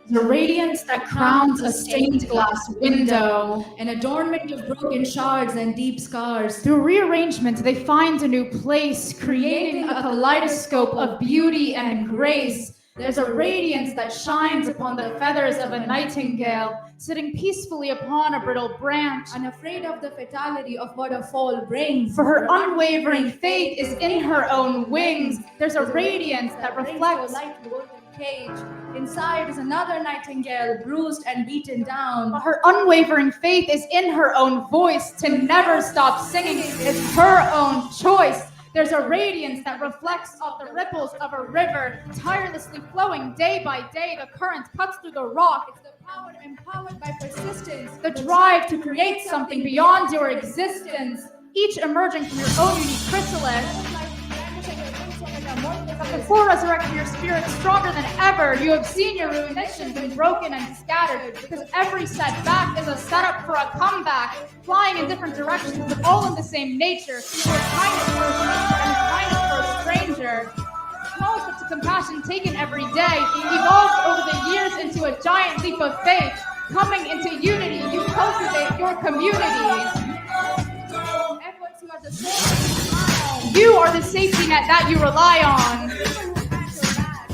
The radiance that crowns a stained glass window. An adornment of broken shards and deep scars. Through rearrangement, they find a new place, creating a kaleidoscope of beauty and grace. There's a radiance that shines upon the feathers of a nightingale, sitting peacefully upon a brittle branch, Unafraid of the fatality of what a fall brings. for her unwavering faith is in her own wings. There's a radiance that reflects. Light golden cage. Inside is another nightingale, bruised and beaten down. Her unwavering faith is in her own voice. To never stop singing is her own choice. There's a radiance that reflects off the ripples of a river, tirelessly flowing day by day. The current cuts through the rock. It's the power empowered by persistence. The drive to create something beyond your existence, each emerging from your own unique chrysalis. Before resurrecting your spirit stronger than ever, you have seen your ruinations been broken and scattered, because every setback is a setup for a comeback, flying in different directions, but all in the same nature. Your kindness for a stranger and kindness for a stranger. Small steps of compassion taken every day evolved over the years into a giant leap of faith. Coming into unity, you cultivate your communities. Efforts you are the soul. You are the safety net that you rely on.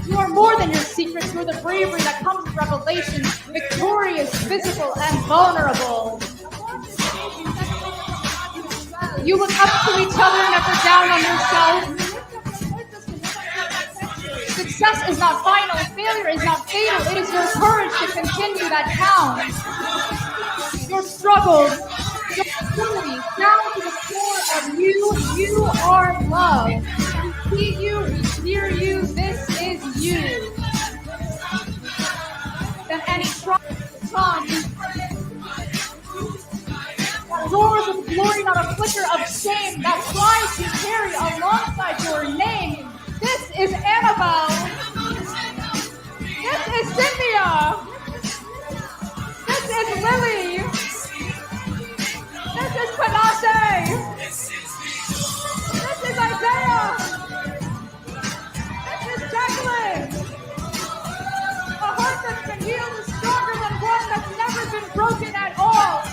You are more than your secrets. You are the bravery that comes with revelation, victorious, visible, and vulnerable. You look up to each other, never down on yourself. Success is not final. Failure is not fatal. It is your courage to continue that counts. Your struggles, your ability, down to the core of you. You are love. We see you, we hear you, this is you. Then any tongue that roars with glory, not a flicker of shame, that cries you carry alongside your name. This is Annabelle. This is Cynthia. This is Lily. This is Panache. This is Isaiah. This is Jacqueline. A heart that's been healed is stronger than one that's never been broken at all.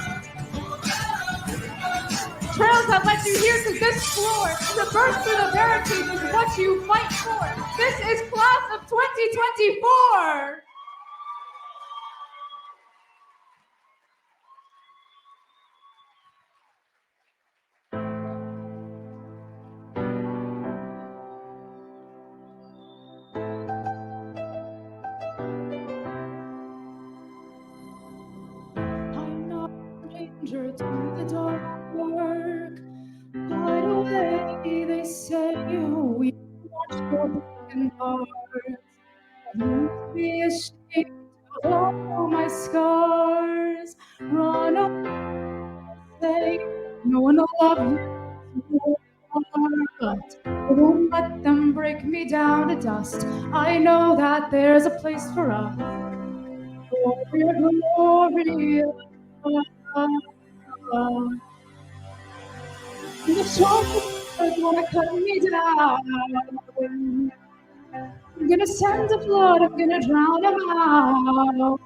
Trails that let you hear to this floor, to burst through the barricades is what you fight for. This is class of 2024. To the dark hide away, they say we watch your broken hearts. I won't be ashamed of all my scars. Run away, say no one will love you, but I won't let them break me down to dust. I know that there's a place for us. Glory. The shoulders wanna cut me down. I'm gonna send a flood, I'm gonna drown them out.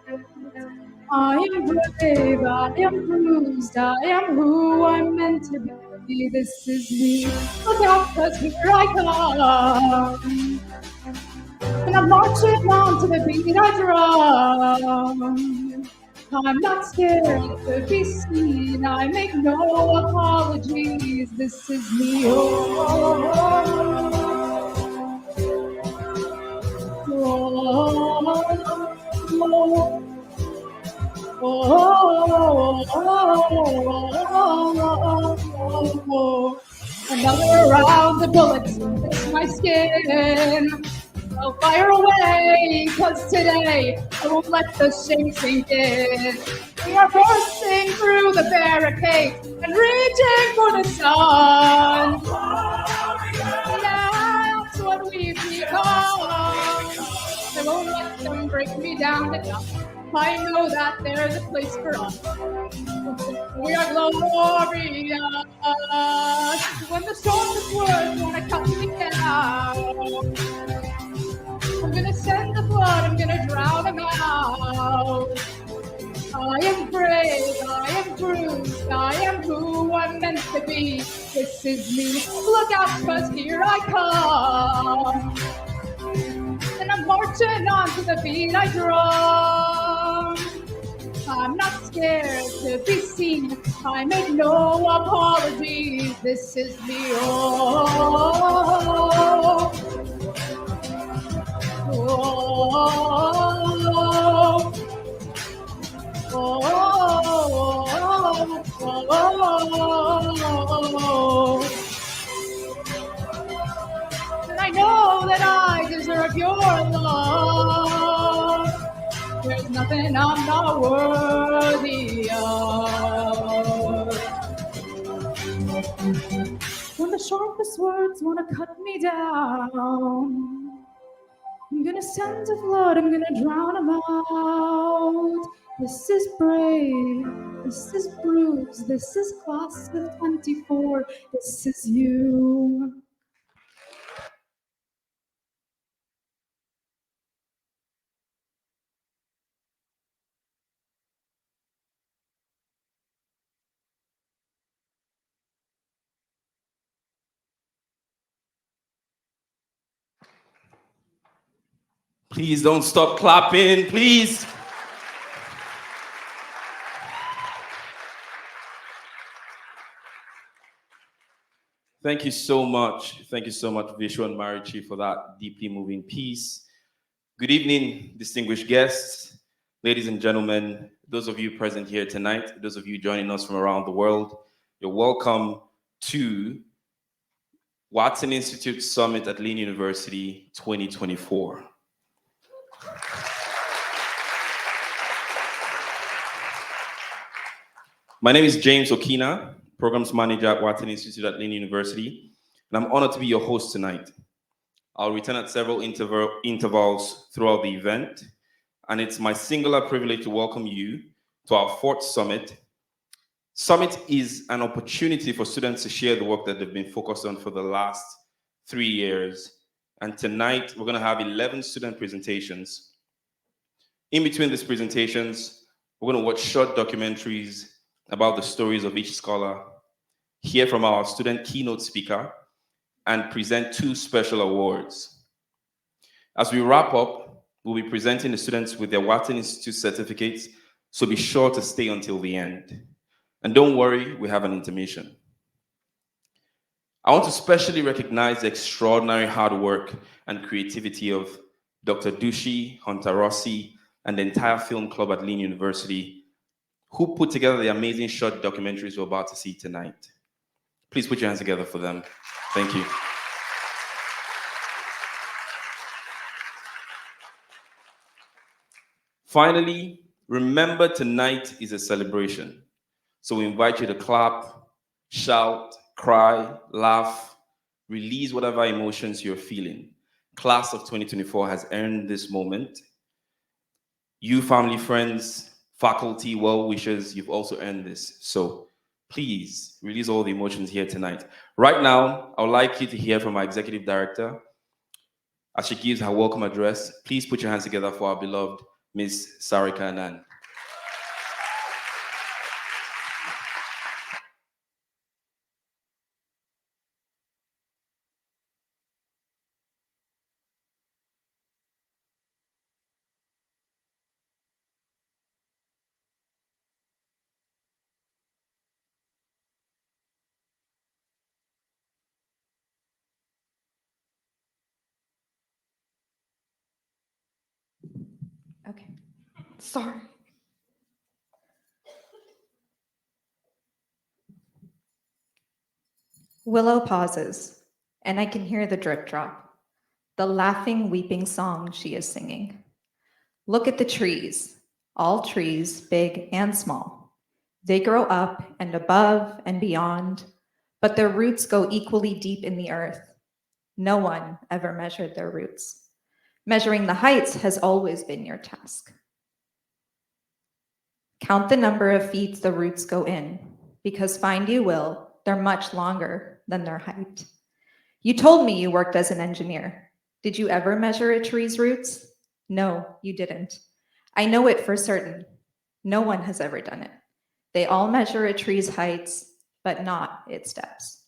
I am brave, I am bruised, I am who I'm meant to be. This is me. Look out, 'cause here I come. And I'm marching on to the beat I drum. I'm not scared to be seen. I make no apologies. This is me. Another round of bullets. It's my skin. I'll fire away, 'cause today I won't let the shame sink in. We are bursting through the barricade and reaching for the sun. That's what we've become. I won't let them break me down to dust. I know that there's a place for us. We are glorious. When the storm's words wanna cut me down, I'm gonna send the flood, I'm gonna drown them out. I am brave, I am bruised, I am who I'm meant to be. This is me, look out, 'cause here I come. And I'm marching on to the beat I drum. I'm not scared to be seen, I make no apologies. This is me, oh, oh, and I know that I deserve your love. There's nothing I'm not worthy of. When the sharpest words wanna cut me down, I'm gonna send the flood, I'm gonna drown them out. This is brave, this is bruised, this is class of 24, this is you. Please don't stop clapping, please. Thank you so much. Thank you so much, Vishu and Marichi, for that deeply moving piece. Good evening, distinguished guests, ladies and gentlemen, those of you present here tonight, those of you joining us from around the world, you're welcome to Watson Institute Summit at Lynn University 2024. My name is James Okina, Programs Manager at Watson Institute at Lynn University, and I'm honored to be your host tonight. I'll return at several intervals throughout the event, and it's my singular privilege to welcome you to our fourth summit. Summit is an opportunity for students to share the work that they've been focused on for the last 3 years. And tonight, we're going to have 11 student presentations. In between these presentations, we're going to watch short documentaries about the stories of each scholar, hear from our student keynote speaker, and present 2 special awards. As we wrap up, we'll be presenting the students with their Watson Institute certificates, so be sure to stay until the end. And don't worry, we have an intermission. I want to specially recognize the extraordinary hard work and creativity of Dr. Dushi, Hunter Rossi, and the entire film club at Lynn University, who put together the amazing short documentaries we're about to see tonight. Please put your hands together for them. Thank you. Finally, remember tonight is a celebration. So we invite you to clap, shout, cry, laugh, release whatever emotions you're feeling. Class of 2024 has earned this moment. You, family, friends, faculty, well-wishers, you've also earned this. So please release all the emotions here tonight. Right now, I would like you to hear from our executive director. As she gives her welcome address, please put your hands together for our beloved Ms. Sarika Anand. Okay, sorry. Willow pauses, and I can hear the drip drop, the laughing, weeping song she is singing. Look at the trees, all trees, big and small. They grow up and above and beyond, but their roots go equally deep in the earth. No one ever measured their roots. Measuring the heights has always been your task. Count the number of feet the roots go in, because find you will, they're much longer than their height. You told me you worked as an engineer. Did you ever measure a tree's roots? No, you didn't. I know it for certain. No one has ever done it. They all measure a tree's heights, but not its depths.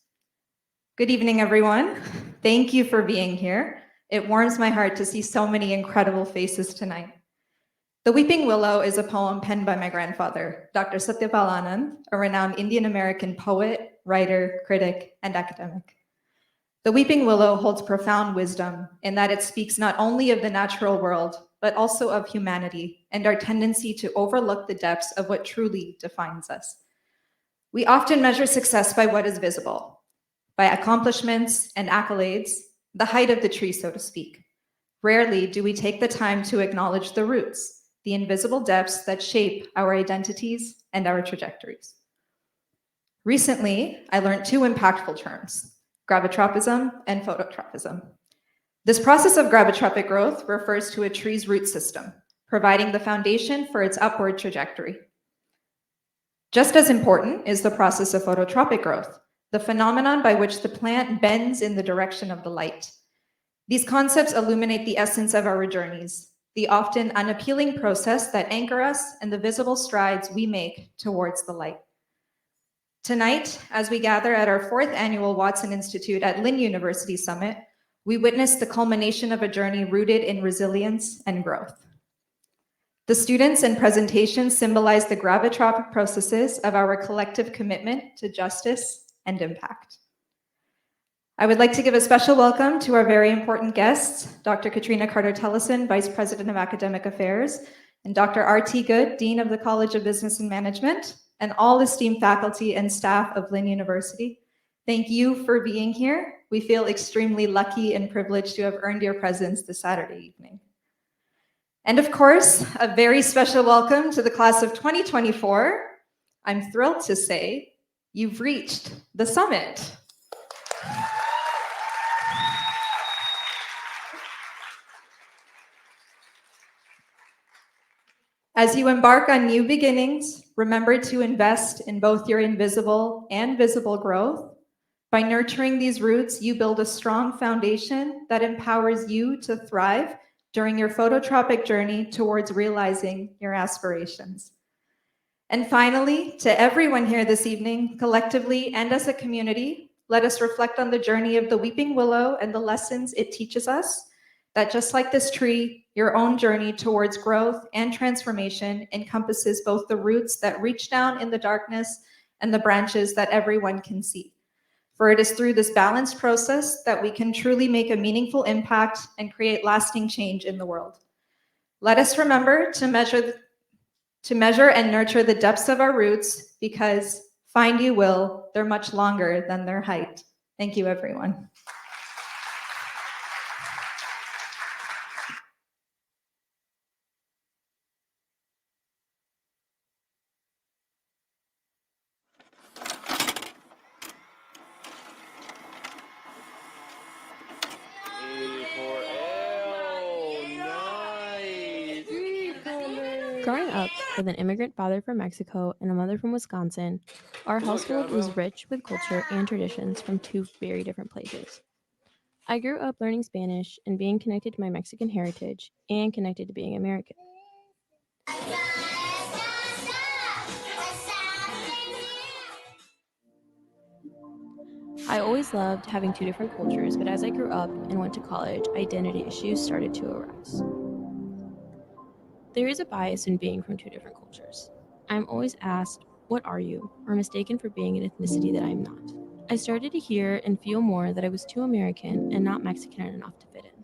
Good evening, everyone. Thank you for being here. It warms my heart to see so many incredible faces tonight. The Weeping Willow is a poem penned by my grandfather, Dr. Satyapal Anand, a renowned Indian American poet, writer, critic, and academic. The Weeping Willow holds profound wisdom in that it speaks not only of the natural world, but also of humanity and our tendency to overlook the depths of what truly defines us. We often measure success by what is visible, by accomplishments and accolades, the height of the tree, so to speak. Rarely do we take the time to acknowledge the roots, the invisible depths that shape our identities and our trajectories. Recently, I learned two impactful terms: gravitropism and phototropism. This process of gravitropic growth refers to a tree's root system, providing the foundation for its upward trajectory. Just as important is the process of phototropic growth, the phenomenon by which the plant bends in the direction of the light. These concepts illuminate the essence of our journeys, the often unappealing process that anchor us and the visible strides we make towards the light. Tonight, as we gather at our 4th annual Watson Institute at Lynn University Summit, we witness the culmination of a journey rooted in resilience and growth. The students and presentations symbolize the gravitropic processes of our collective commitment to justice and impact. I would like to give a special welcome to our very important guests, Dr. Katrina Carter-Tellison, Vice President of Academic Affairs, and Dr. R.T. Good, Dean of the College of Business and Management, and all esteemed faculty and staff of Lynn University. Thank you for being here. We feel extremely lucky and privileged to have earned your presence this Saturday evening. And of course, a very special welcome to the class of 2024. I'm thrilled to say you've reached the summit. As you embark on new beginnings, remember to invest in both your invisible and visible growth. By nurturing these roots, you build a strong foundation that empowers you to thrive during your phototropic journey towards realizing your aspirations. And finally, to everyone here this evening, collectively and as a community, let us reflect on the journey of the Weeping Willow and the lessons it teaches us, that just like this tree, your own journey towards growth and transformation encompasses both the roots that reach down in the darkness and the branches that everyone can see. For it is through this balanced process that we can truly make a meaningful impact and create lasting change in the world. Let us remember to measure and nurture the depths of our roots, because find you will, they're much longer than their height. Thank you, everyone. Growing up with an immigrant father from Mexico and a mother from Wisconsin, our household was rich with culture and traditions from two very different places. I grew up learning Spanish and being connected to my Mexican heritage and connected to being American. I always loved having two different cultures, but as I grew up and went to college, identity issues started to arise. There is a bias in being from two different cultures. I'm always asked, "What are you?" or mistaken for being an ethnicity that I'm not. I started to hear and feel more that I was too American and not Mexican enough to fit in.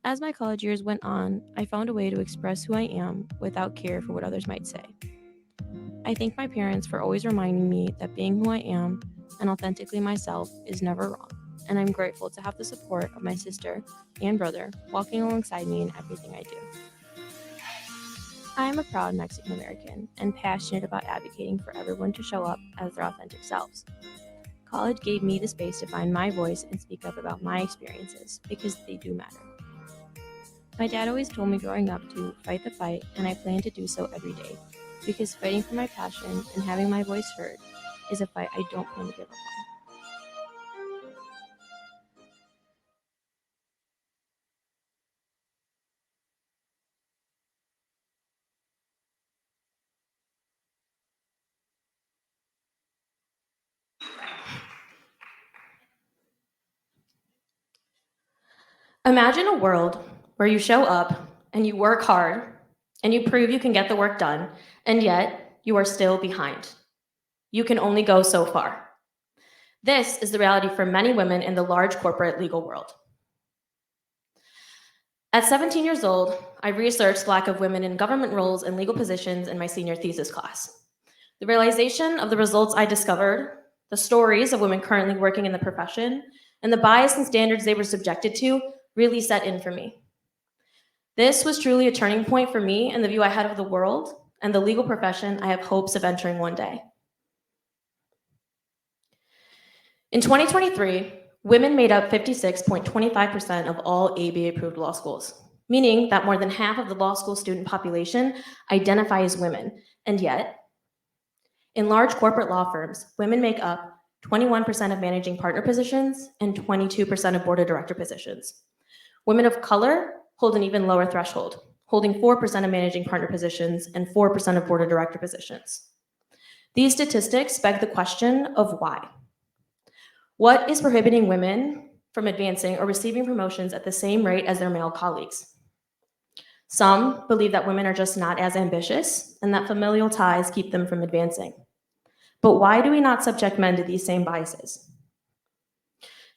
As my college years went on, I found a way to express who I am without care for what others might say. I thank my parents for always reminding me that being who I am and authentically myself is never wrong, and I'm grateful to have the support of my sister and brother walking alongside me in everything I do. I am a proud Mexican American and passionate about advocating for everyone to show up as their authentic selves. College gave me the space to find my voice and speak up about my experiences, because they do matter. My dad always told me growing up to fight the fight, and I plan to do so every day, because fighting for my passion and having my voice heard is a fight I don't plan to give up on. Imagine a world where you show up and you work hard and you prove you can get the work done, and yet you are still behind. You can only go so far. This is the reality for many women in the large corporate legal world. At 17 years old, I researched the lack of women in government roles and legal positions in my senior thesis class. The realization of the results I discovered, the stories of women currently working in the profession, and the bias and standards they were subjected to really set in for me. This was truly a turning point for me and the view I had of the world and the legal profession I have hopes of entering one day. In 2023, women made up 56.25% of all ABA-approved law schools, meaning that more than half of the law school student population identify as women, and yet, in large corporate law firms, women make up 21% of managing partner positions and 22% of board of director positions. Women of color hold an even lower threshold, holding 4% of managing partner positions and 4% of board of director positions. These statistics beg the question of why. What is prohibiting women from advancing or receiving promotions at the same rate as their male colleagues? Some believe that women are just not as ambitious and that familial ties keep them from advancing. But why do we not subject men to these same biases?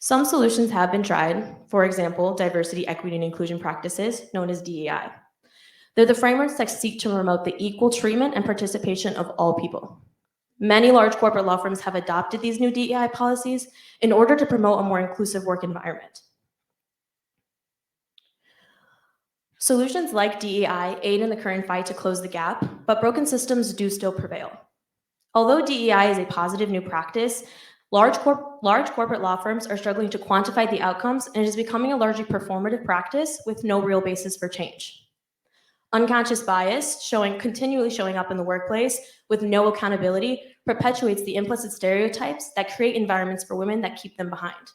Some solutions have been tried, for example, diversity, equity, and inclusion practices, known as DEI. They're the frameworks that seek to promote the equal treatment and participation of all people. Many large corporate law firms have adopted these new DEI policies in order to promote a more inclusive work environment. Solutions like DEI aid in the current fight to close the gap, but broken systems do still prevail. Although DEI is a positive new practice, large corporate law firms are struggling to quantify the outcomes, and it is becoming a largely performative practice with no real basis for change. Unconscious bias, continually showing up in the workplace with no accountability, perpetuates the implicit stereotypes that create environments for women that keep them behind.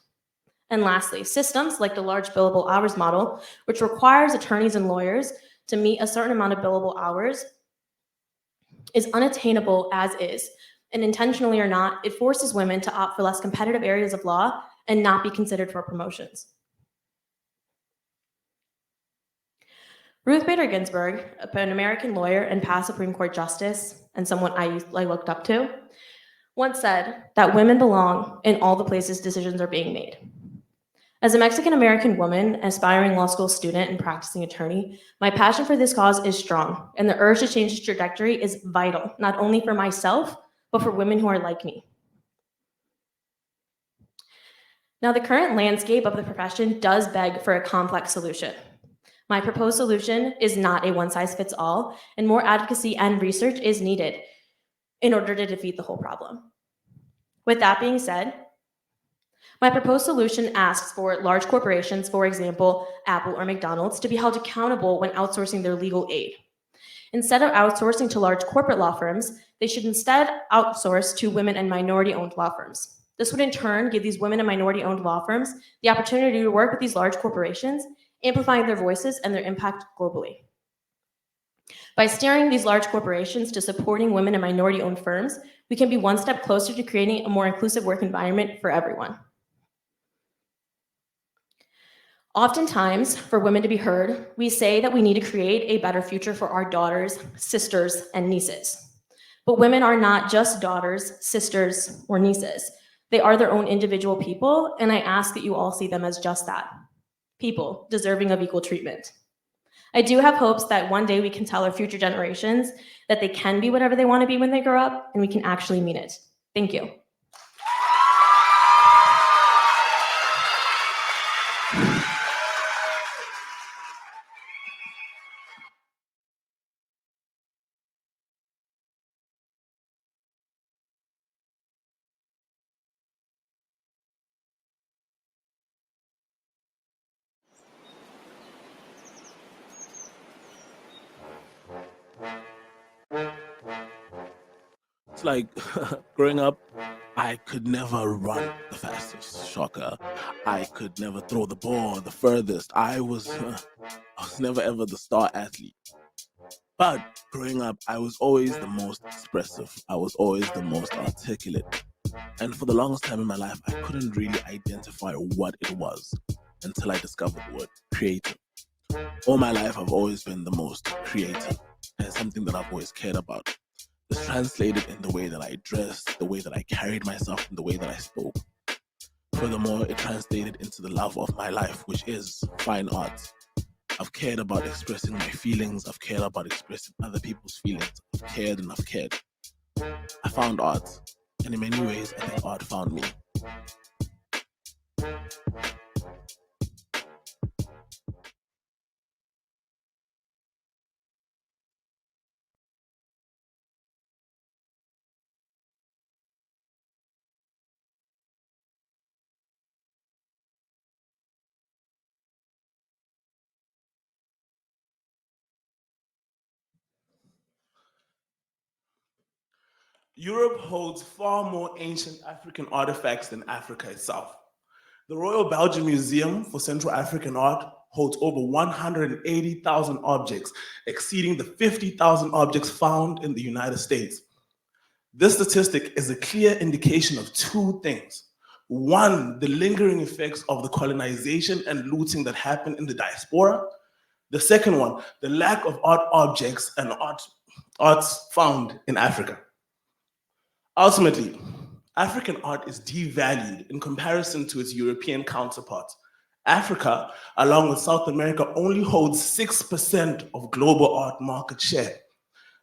And lastly, systems like the large billable hours model, which requires attorneys and lawyers to meet a certain amount of billable hours, is unattainable as is. And intentionally or not, it forces women to opt for less competitive areas of law and not be considered for promotions. Ruth Bader Ginsburg, an American lawyer and past Supreme Court justice, and someone I looked up to, once said that women belong in all the places decisions are being made. As a Mexican-American woman, aspiring law school student, and practicing attorney, my passion for this cause is strong, and the urge to change this trajectory is vital, not only for myself, but for women who are like me. Now, the current landscape of the profession does beg for a complex solution. My proposed solution is not a one-size-fits-all, and more advocacy and research is needed in order to defeat the whole problem. With that being said, my proposed solution asks for large corporations, for example, Apple or McDonald's, to be held accountable when outsourcing their legal aid. Instead of outsourcing to large corporate law firms, they should instead outsource to women and minority-owned law firms. This would in turn give these women and minority-owned law firms the opportunity to work with these large corporations, amplifying their voices and their impact globally. By steering these large corporations to supporting women and minority-owned firms, we can be one step closer to creating a more inclusive work environment for everyone. Oftentimes, for women to be heard, we say that we need to create a better future for our daughters, sisters, and nieces. But women are not just daughters, sisters, or nieces. They are their own individual people, and I ask that you all see them as just that, people deserving of equal treatment. I do have hopes that one day we can tell our future generations that they can be whatever they want to be when they grow up, and we can actually mean it. Thank you. It's like growing up, I could never run the fastest. Shocker. I could never throw the ball the furthest. I was never ever the star athlete. But growing up, I was always the most expressive. I was always the most articulate. And for the longest time in my life, I couldn't really identify what it was. until I discovered the word creative. All my life, I've always been the most creative, and it's something that I've always cared about. It's translated in the way that I dressed, the way that I carried myself, and the way that I spoke. Furthermore, it translated into the love of my life, which is fine art. I've cared about expressing my feelings, I've cared about expressing other people's feelings. I've cared and I've cared. I found art, and in many ways, I think art found me. Europe holds far more ancient African artifacts than Africa itself. The Royal Belgian Museum for Central African Art holds over 180,000 objects, exceeding the 50,000 objects found in the United States. This statistic is a clear indication of two things. One, the lingering effects of the colonization and looting that happened in the diaspora. The second one, the lack of art objects and arts found in Africa. Ultimately, African art is devalued in comparison to its European counterparts. Africa, along with South America, only holds 6% of global art market share.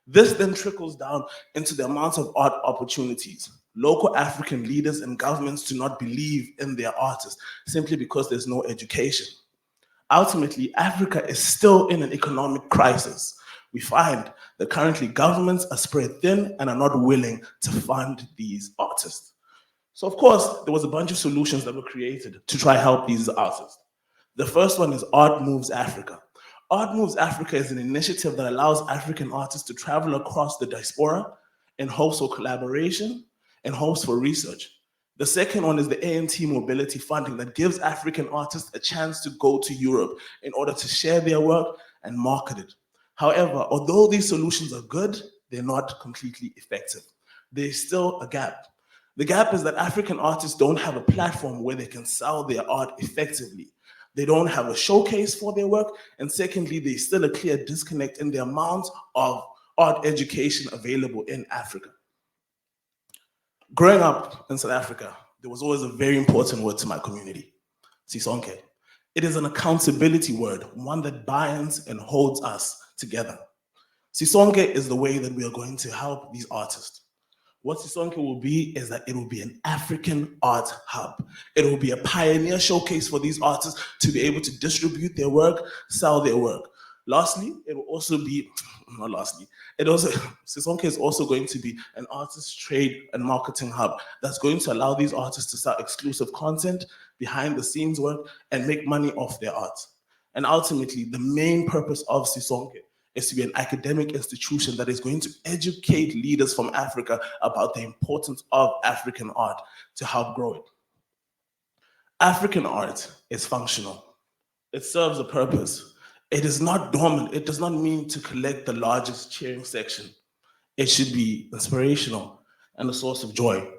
This then trickles down into the amount of art opportunities. Local African leaders and governments do not believe in their artists simply because there's no education. Ultimately, Africa is still in an economic crisis. We find that currently governments are spread thin and are not willing to fund these artists. So of course, there was a bunch of solutions that were created to try help these artists. The first one is Art Moves Africa. Art Moves Africa is an initiative that allows African artists to travel across the diaspora in hopes for collaboration and hopes for research. The second one is the ANT mobility funding that gives African artists a chance to go to Europe in order to share their work and market it. However, although these solutions are good, they're not completely effective. There's still a gap. The gap is that African artists don't have a platform where they can sell their art effectively. They don't have a showcase for their work. And secondly, there's still a clear disconnect in the amount of art education available in Africa. Growing up in South Africa, there was always a very important word to my community, sisonke. It is an accountability word, one that binds and holds us together. Sisonke is the way that we are going to help these artists. What Sisonke will be is that it will be an African art hub. It will be a pioneer showcase for these artists to be able to distribute their work, sell their work. Lastly, it will also be, not lastly, Sisonke is also going to be an artist trade and marketing hub that's going to allow these artists to sell exclusive content, behind the scenes work, and make money off their art. And ultimately, the main purpose of Sisonke is to be an academic institution that is going to educate leaders from Africa about the importance of African art to help grow it. African art is functional. It serves a purpose. It is not dormant. It does not mean to collect the largest cheering section. It should be inspirational and a source of joy.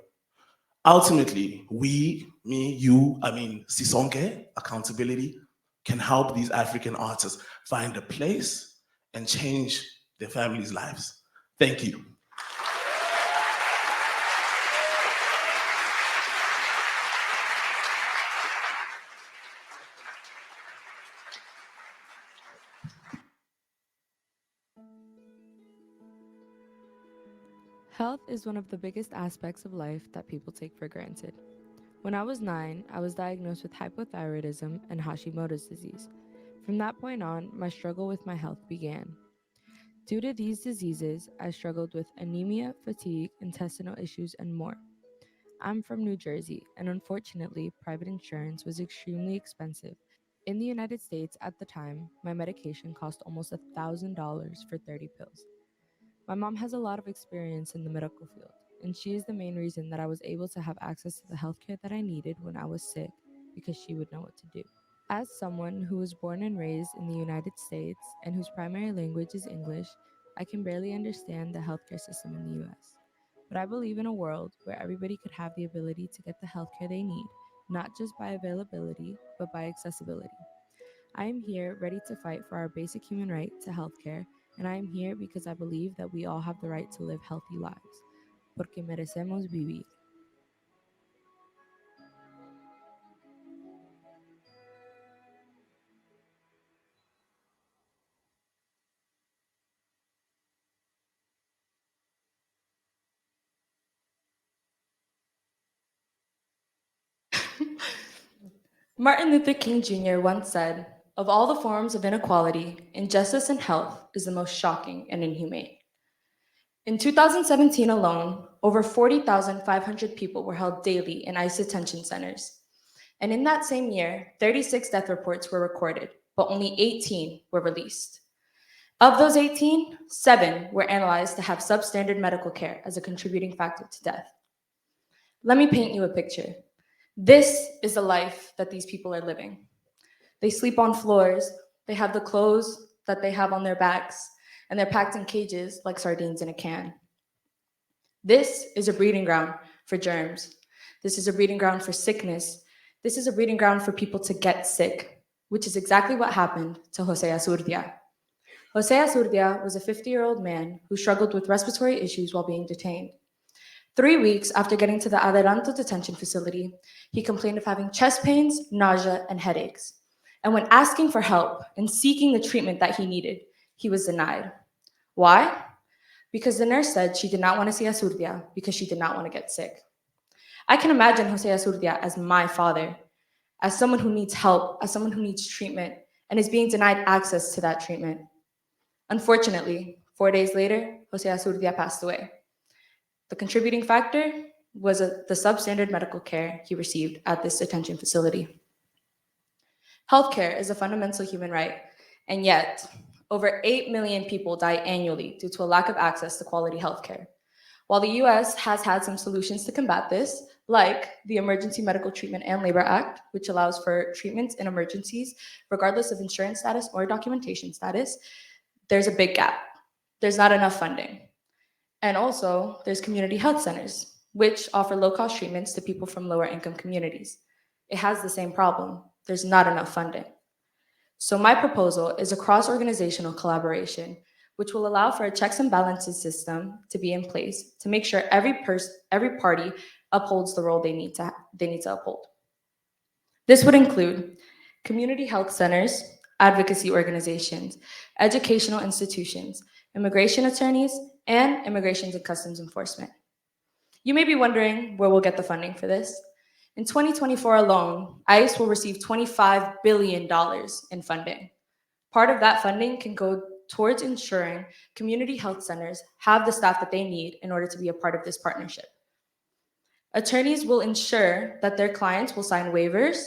Ultimately, we, me, you, Sisonke, accountability, can help these African artists find a place and change their families' lives. Thank you. Health is one of the biggest aspects of life that people take for granted. When I was 9, I was diagnosed with hypothyroidism and Hashimoto's disease. From that point on, my struggle with my health began. Due to these diseases, I struggled with anemia, fatigue, intestinal issues, and more. I'm from New Jersey, and unfortunately, private insurance was extremely expensive. In the United States at the time, my medication cost almost $1,000 for 30 pills. My mom has a lot of experience in the medical field, and she is the main reason that I was able to have access to the healthcare that I needed when I was sick because she would know what to do. As someone who was born and raised in the United States and whose primary language is English, I can barely understand the healthcare system in the US. But I believe in a world where everybody could have the ability to get the healthcare they need, not just by availability, but by accessibility. I am here ready to fight for our basic human right to healthcare, and I am here because I believe that we all have the right to live healthy lives. Porque merecemos vivir. Martin Luther King Jr. once said, "Of all the forms of inequality, injustice in health is the most shocking and inhumane." In 2017 alone, over 40,500 people were held daily in ICE detention centers. And in that same year, 36 death reports were recorded, but only 18 were released. Of those 18, 7 were analyzed to have substandard medical care as a contributing factor to death. Let me paint you a picture. This is the life that these people are living. They sleep on floors, they have the clothes that they have on their backs, and they're packed in cages like sardines in a can. This is a breeding ground for germs. This is a breeding ground for sickness. This is a breeding ground for people to get sick, which is exactly what happened to Jose Azurdia. Jose Azurdia was a 50-year-old man who struggled with respiratory issues while being detained. 3 weeks after getting to the Adelanto detention facility, he complained of having chest pains, nausea, and headaches. And when asking for help and seeking the treatment that he needed, he was denied. Why? Because the nurse said she did not want to see Azurdia because she did not want to get sick. I can imagine Jose Azurdia as my father, as someone who needs help, as someone who needs treatment, and is being denied access to that treatment. Unfortunately, 4 days later, Jose Azurdia passed away. The contributing factor was the substandard medical care he received at this detention facility. Healthcare is a fundamental human right, and yet, over 8 million people die annually due to a lack of access to quality healthcare. While the US has had some solutions to combat this, like the Emergency Medical Treatment and Labor Act, which allows for treatments in emergencies regardless of insurance status or documentation status, there's a big gap. There's not enough funding. And also, there's community health centers, which offer low-cost treatments to people from lower income communities. It has the same problem. There's not enough funding. So my proposal is a cross-organizational collaboration, which will allow for a checks and balances system to be in place to make sure every party upholds the role they need to uphold. This would include community health centers, advocacy organizations, educational institutions, immigration attorneys, and immigration and customs enforcement. You may be wondering where we'll get the funding for this. In 2024 alone, ICE will receive $25 billion in funding. Part of that funding can go towards ensuring community health centers have the staff that they need in order to be a part of this partnership. Attorneys will ensure that their clients will sign waivers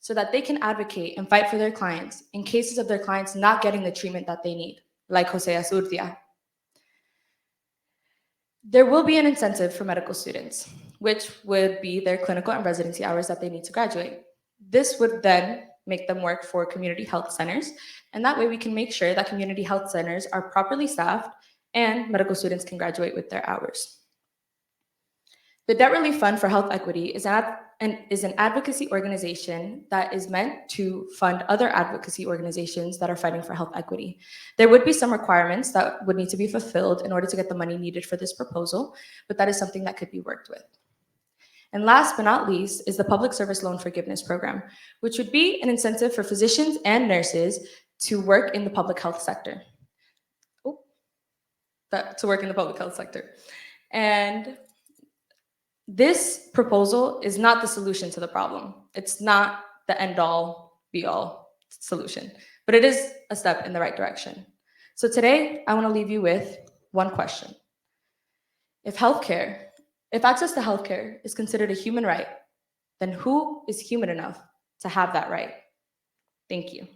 so that they can advocate and fight for their clients in cases of their clients not getting the treatment that they need, like Jose Azurdia. There will be an incentive for medical students, which would be their clinical and residency hours that they need to graduate. This would then make them work for community health centers, and that way we can make sure that community health centers are properly staffed and medical students can graduate with their hours. The Debt Relief Fund for Health Equity is an advocacy organization that is meant to fund other advocacy organizations that are fighting for health equity. There would be some requirements that would need to be fulfilled in order to get the money needed for this proposal, but that is something that could be worked with. And last but not least is the Public Service Loan Forgiveness Program, which would be an incentive for physicians and nurses to work in the public health sector. And this proposal is not the solution to the problem. It's not the end-all, be-all solution, but it is a step in the right direction. So today, I want to leave you with one question. If access to healthcare is considered a human right, then who is human enough to have that right? Thank you.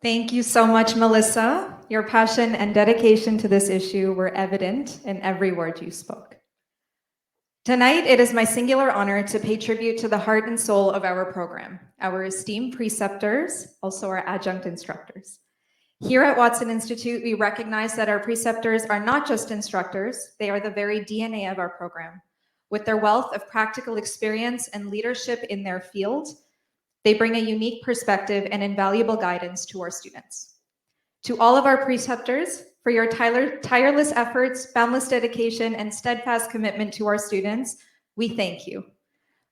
Thank you so much, Melissa. Your passion and dedication to this issue were evident in every word you spoke. Tonight, it is my singular honor to pay tribute to the heart and soul of our program, our esteemed preceptors, also our adjunct instructors. Here at Watson Institute, we recognize that our preceptors are not just instructors, they are the very DNA of our program. With their wealth of practical experience and leadership in their field, they bring a unique perspective and invaluable guidance to our students. To all of our preceptors, for your tireless efforts, boundless dedication, and steadfast commitment to our students, we thank you.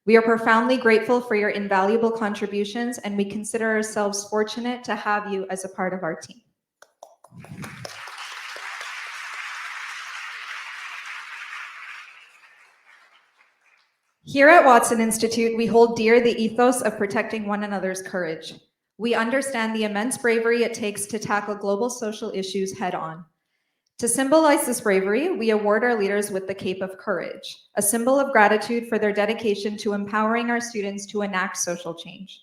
We are profoundly grateful for your invaluable contributions, and we consider ourselves fortunate to have you as a part of our team. Here at Watson Institute, we hold dear the ethos of protecting one another's courage. We understand the immense bravery it takes to tackle global social issues head-on. To symbolize this bravery, we award our leaders with the Cape of Courage, a symbol of gratitude for their dedication to empowering our students to enact social change.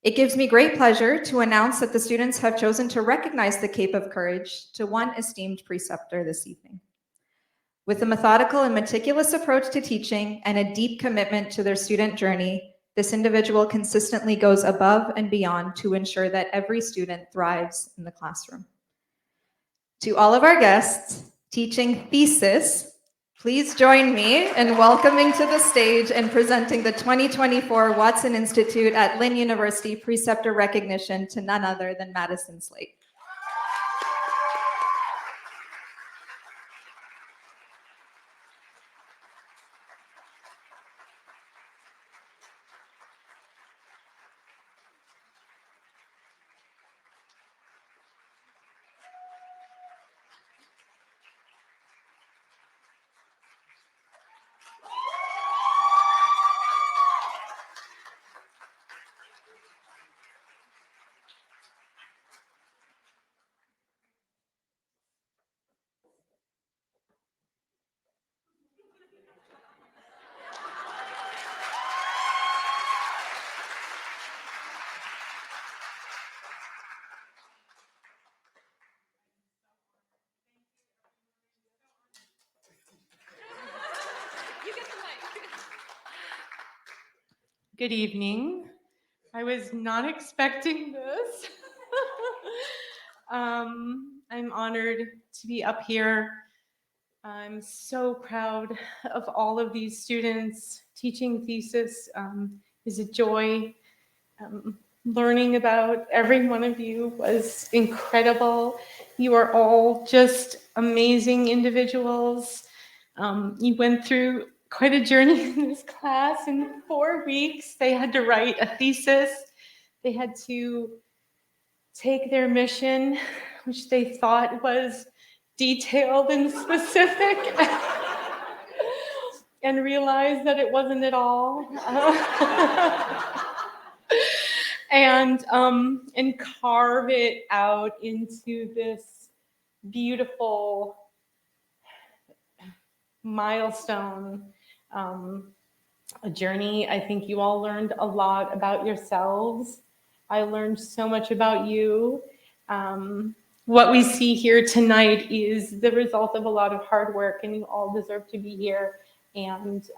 It gives me great pleasure to announce that the students have chosen to recognize the Cape of Courage to one esteemed preceptor this evening. With a methodical and meticulous approach to teaching and a deep commitment to their student journey, this individual consistently goes above and beyond to ensure that every student thrives in the classroom. To all of our guests teaching thesis, please join me in welcoming to the stage and presenting the 2024 Watson Institute at Lynn University Preceptor Recognition to none other than Madison Slate. Good evening. I was not expecting this. I'm honored to be up here. I'm so proud of all of these students. Teaching thesis is a joy. Learning about every one of you was incredible. You are all just amazing individuals. You went through quite a journey in this class. In 4 weeks, they had to write a thesis. They had to take their mission, which they thought was detailed and specific, and realize that it wasn't at all. And carve it out into this beautiful milestone, a journey. I think you all learned a lot about yourselves. I learned so much about you. What we see here tonight is the result of a lot of hard work, and you all deserve to be here. And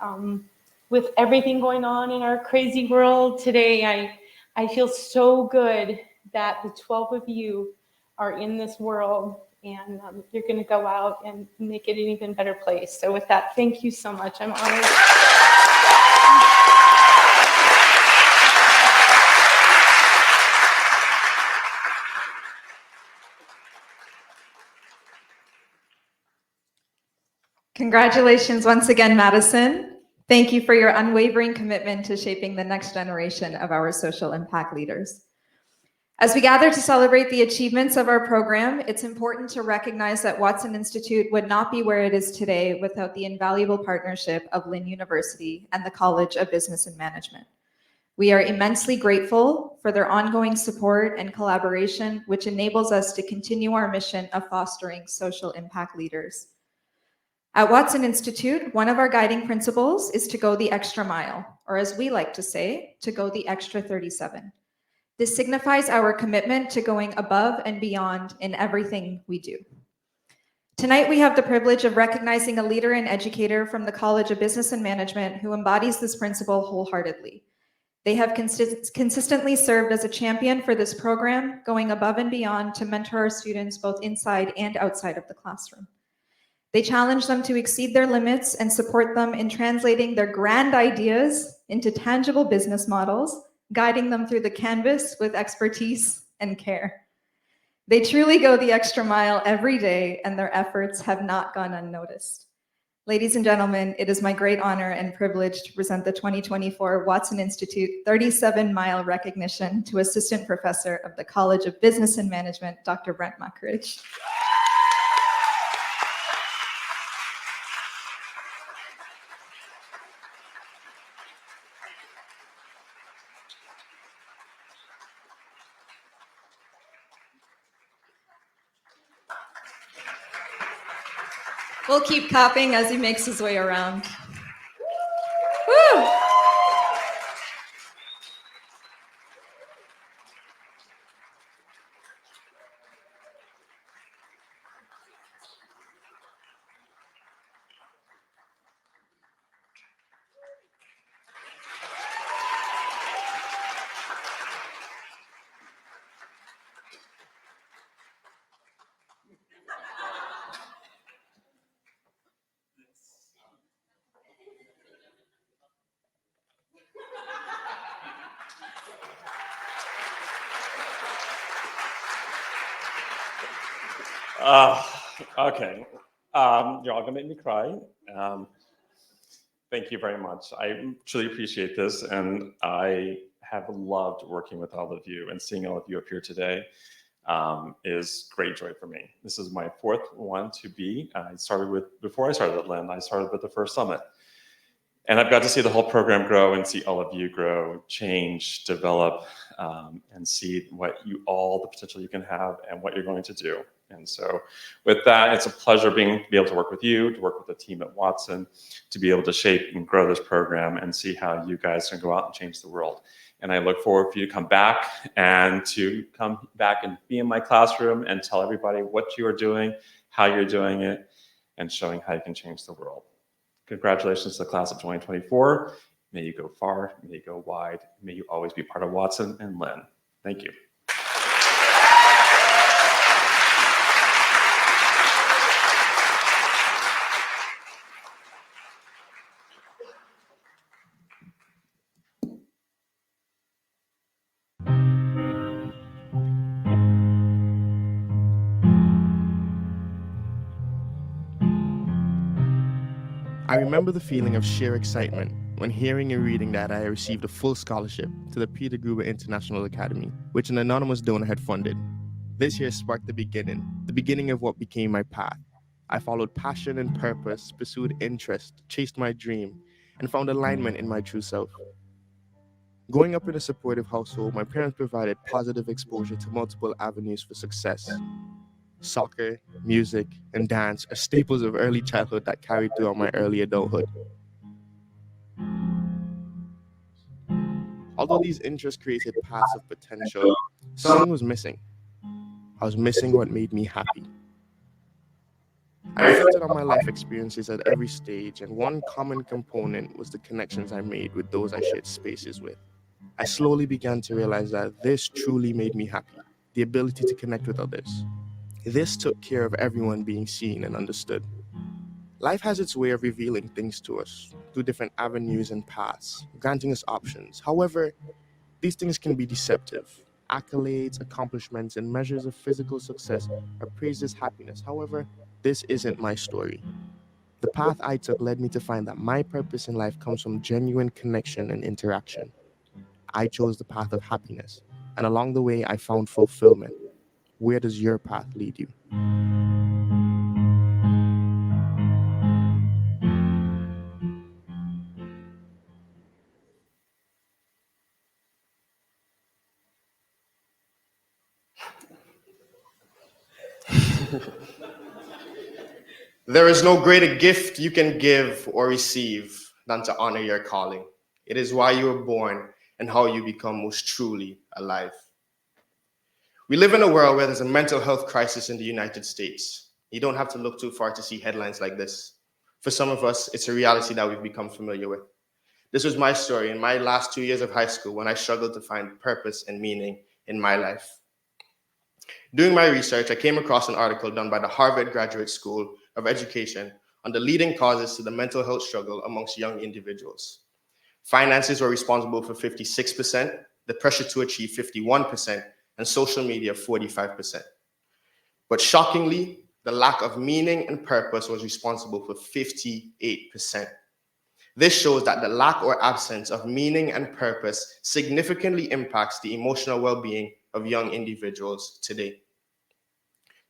with everything going on in our crazy world today, I feel so good that the 12 of you are in this world, and you're going to go out and make it an even better place. So with that, thank you so much. I'm honored. Congratulations once again, Madison. Thank you for your unwavering commitment to shaping the next generation of our social impact leaders. As we gather to celebrate the achievements of our program, it's important to recognize that Watson Institute would not be where it is today without the invaluable partnership of Lynn University and the College of Business and Management. We are immensely grateful for their ongoing support and collaboration, which enables us to continue our mission of fostering social impact leaders. At Watson Institute, one of our guiding principles is to go the extra mile, or as we like to say, to go the extra 37. This signifies our commitment to going above and beyond in everything we do. Tonight, we have the privilege of recognizing a leader and educator from the College of Business and Management who embodies this principle wholeheartedly. They have consistently served as a champion for this program, going above and beyond to mentor our students both inside and outside of the classroom. They challenge them to exceed their limits and support them in translating their grand ideas into tangible business models, guiding them through the canvas with expertise and care. They truly go the extra mile every day, and their efforts have not gone unnoticed. Ladies and gentlemen, it is my great honor and privilege to present the 2024 Watson Institute 37-Mile Recognition to Assistant Professor of the College of Business and Management, Dr. Brent Muckridge. We'll keep clapping as he makes his way around. Woo! Okay. You're all gonna make me cry. Thank you very much. I truly appreciate this, and I have loved working with all of you, and seeing all of you up here today is great joy for me. This is my fourth one to be. Before I started at Lynn, I started with the first summit. And I've got to see the whole program grow and see all of you grow, change, develop, and see the potential you can have and what you're going to do. And so with that, it's a pleasure be able to work with you, to work with the team at Watson, to be able to shape and grow this program and see how you guys can go out and change the world. And I look forward for you to come back and be in my classroom and tell everybody what you are doing, how you're doing it, and showing how you can change the world. Congratulations to the class of 2024. May you go far, may you go wide, may you always be part of Watson and Lynn. Thank you. I remember the feeling of sheer excitement when hearing and reading that I received a full scholarship to the Peter Gruber International Academy, which an anonymous donor had funded. This year sparked the beginning of what became my path. I followed passion and purpose, pursued interest, chased my dream, and found alignment in my true self. Growing up in a supportive household, my parents provided positive exposure to multiple avenues for success. Soccer, music, and dance are staples of early childhood that carried throughout my early adulthood. Although these interests created paths of potential, something was missing. I was missing what made me happy. I reflected on my life experiences at every stage, and one common component was the connections I made with those I shared spaces with. I slowly began to realize that this truly made me happy, the ability to connect with others. This took care of everyone being seen and understood. Life has its way of revealing things to us through different avenues and paths, granting us options. However, these things can be deceptive. Accolades, accomplishments, and measures of physical success are praised as happiness. However, this isn't my story. The path I took led me to find that my purpose in life comes from genuine connection and interaction. I chose the path of happiness, and along the way, I found fulfillment. Where does your path lead you? There is no greater gift you can give or receive than to honor your calling. It is why you were born, and how you become most truly alive. We live in a world where there's a mental health crisis in the United States. You don't have to look too far to see headlines like this. For some of us, it's a reality that we've become familiar with. This was my story in my last 2 years of high school when I struggled to find purpose and meaning in my life. Doing my research, I came across an article done by the Harvard Graduate School of Education on the leading causes to the mental health struggle amongst young individuals. Finances were responsible for 56%, the pressure to achieve 51%, and social media 45%. But shockingly, the lack of meaning and purpose was responsible for 58%. This shows that the lack or absence of meaning and purpose significantly impacts the emotional well-being of young individuals today.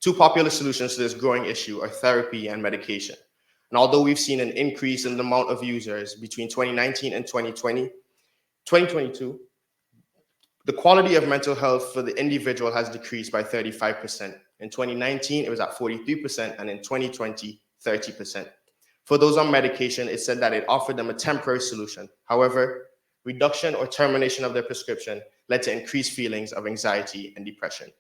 Two popular solutions to this growing issue are therapy and medication. And although we've seen an increase in the amount of users between 2019 and 2022, the quality of mental health for the individual has decreased by 35%. In 2019, it was at 43%, and in 2020, 30%. For those on medication, it said that it offered them a temporary solution. However, reduction or termination of their prescription led to increased feelings of anxiety and depression.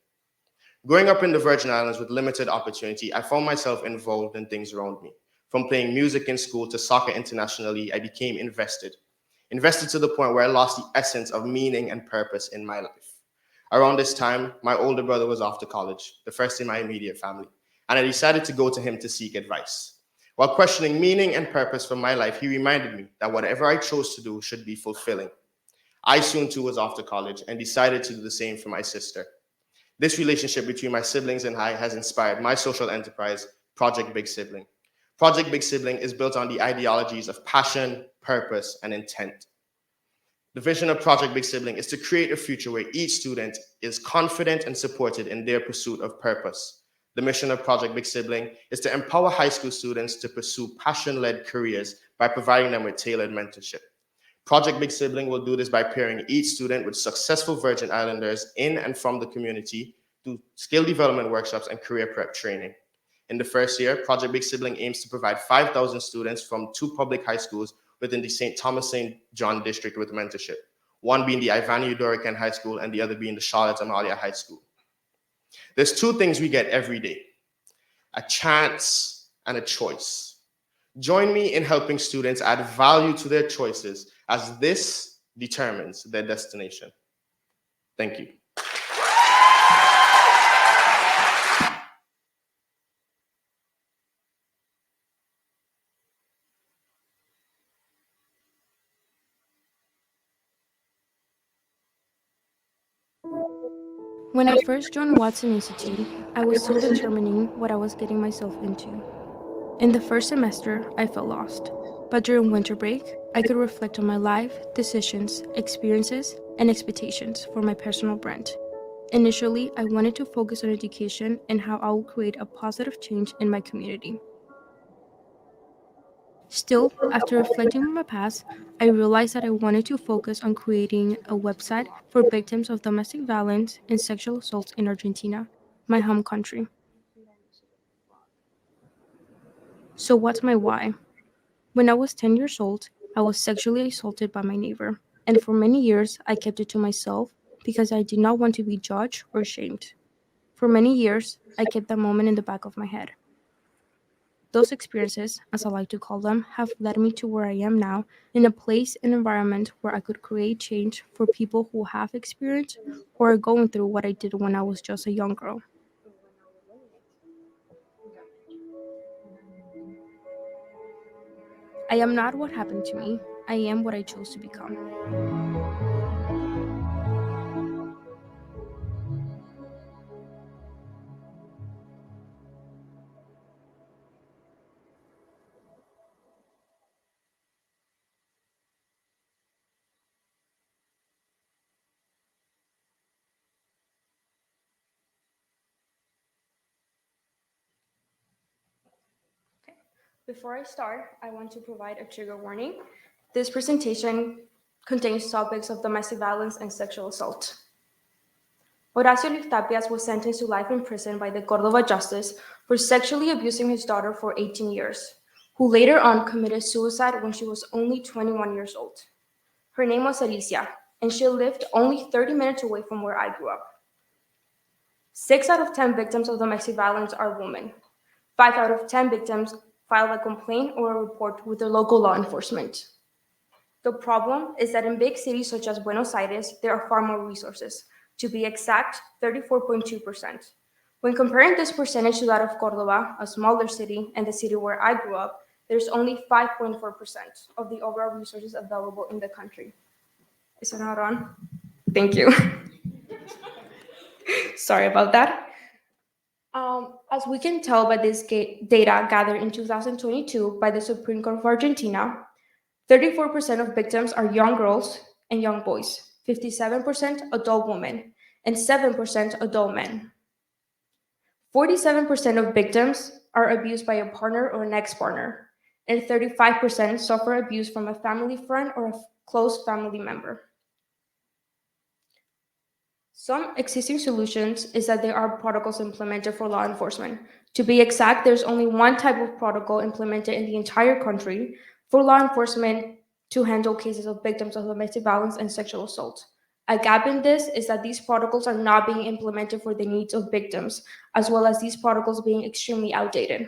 Growing up in the Virgin Islands with limited opportunity, I found myself involved in things around me. From playing music in school to soccer internationally, I became invested to the point where I lost the essence of meaning and purpose in my life. Around this time, my older brother was off to college, the first in my immediate family, and I decided to go to him to seek advice. While questioning meaning and purpose for my life, he reminded me that whatever I chose to do should be fulfilling. I soon too was off to college and decided to do the same for my sister. This relationship between my siblings and I has inspired my social enterprise, Project Big Sibling. Project Big Sibling is built on the ideologies of passion, purpose, and intent. The vision of Project Big Sibling is to create a future where each student is confident and supported in their pursuit of purpose. The mission of Project Big Sibling is to empower high school students to pursue passion-led careers by providing them with tailored mentorship. Project Big Sibling will do this by pairing each student with successful Virgin Islanders in and from the community through skill development workshops and career prep training. In the first year, Project Big Sibling aims to provide 5,000 students from 2 public high schools within the St. Thomas St. John district with mentorship, one being the Ivani Udorican High School and the other being the Charlotte Amalia High School. There's 2 things we get every day: a chance and a choice. Join me in helping students add value to their choices, as this determines their destination. Thank you. When I first joined Watson Institute, I was still determining what I was getting myself into. In the first semester, I felt lost, but during winter break, I could reflect on my life, decisions, experiences, and expectations for my personal brand. Initially, I wanted to focus on education and how I would create a positive change in my community. Still, after reflecting on my past, I realized that I wanted to focus on creating a website for victims of domestic violence and sexual assault in Argentina, my home country. So what's my why? When I was 10 years old, I was sexually assaulted by my neighbor, and for many years I kept it to myself because I did not want to be judged or shamed. For many years, I kept that moment in the back of my head. Those experiences, as I like to call them, have led me to where I am now, in a place and environment where I could create change for people who have experienced or are going through what I did when I was just a young girl. I am not what happened to me. I am what I chose to become. Before I start, I want to provide a trigger warning. This presentation contains topics of domestic violence and sexual assault. Horacio Luis Tapias was sentenced to life in prison by the Córdoba Justice for sexually abusing his daughter for 18 years, who later on committed suicide when she was only 21 years old. Her name was Alicia, and she lived only 30 minutes away from where I grew up. 6 out of 10 victims of domestic violence are women. 5 out of 10 victims file a complaint or a report with their local law enforcement. The problem is that in big cities such as Buenos Aires, there are far more resources. To be exact, 34.2%. When comparing this percentage to that of Córdoba, a smaller city, and the city where I grew up, there's only 5.4% of the overall resources available in the country. Is it not on? Thank you. Sorry about that. As we can tell by this data gathered in 2022 by the Supreme Court of Argentina, 34% of victims are young girls and young boys, 57% adult women, and 7% adult men. 47% of victims are abused by a partner or an ex-partner, and 35% suffer abuse from a family friend or a close family member. Some existing solutions is that there are protocols implemented for law enforcement. To be exact, there's only one type of protocol implemented in the entire country for law enforcement to handle cases of victims of domestic violence and sexual assault. A gap in this is that these protocols are not being implemented for the needs of victims, as well as these protocols being extremely outdated.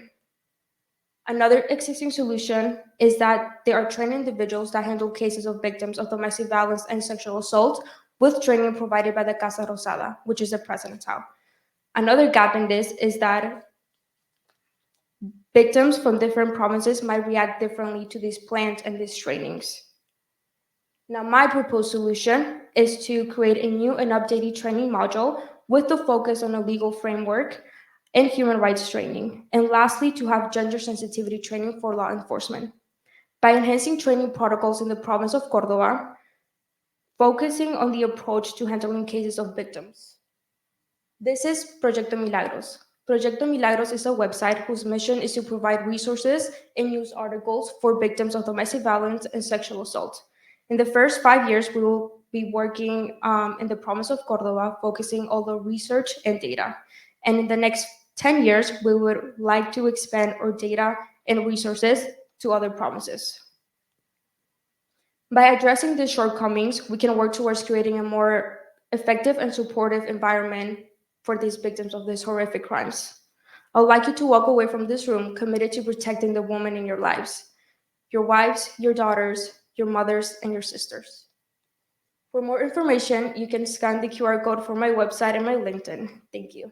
Another existing solution is that there are trained individuals that handle cases of victims of domestic violence and sexual assault with training provided by the Casa Rosada, which is the president's house. Another gap in this is that victims from different provinces might react differently to these plans and these trainings. Now, my proposed solution is to create a new and updated training module with the focus on a legal framework and human rights training. And lastly, to have gender sensitivity training for law enforcement. By enhancing training protocols in the province of Córdoba, focusing on the approach to handling cases of victims. This is Proyecto Milagros. Proyecto Milagros is a website whose mission is to provide resources and news articles for victims of domestic violence and sexual assault. In the first 5 years, we will be working in the province of Córdoba, focusing on the research and data. And in the next 10 years, we would like to expand our data and resources to other provinces. By addressing these shortcomings, we can work towards creating a more effective and supportive environment for these victims of these horrific crimes. I would like you to walk away from this room committed to protecting the women in your lives, your wives, your daughters, your mothers, and your sisters. For more information, you can scan the QR code for my website and my LinkedIn. Thank you.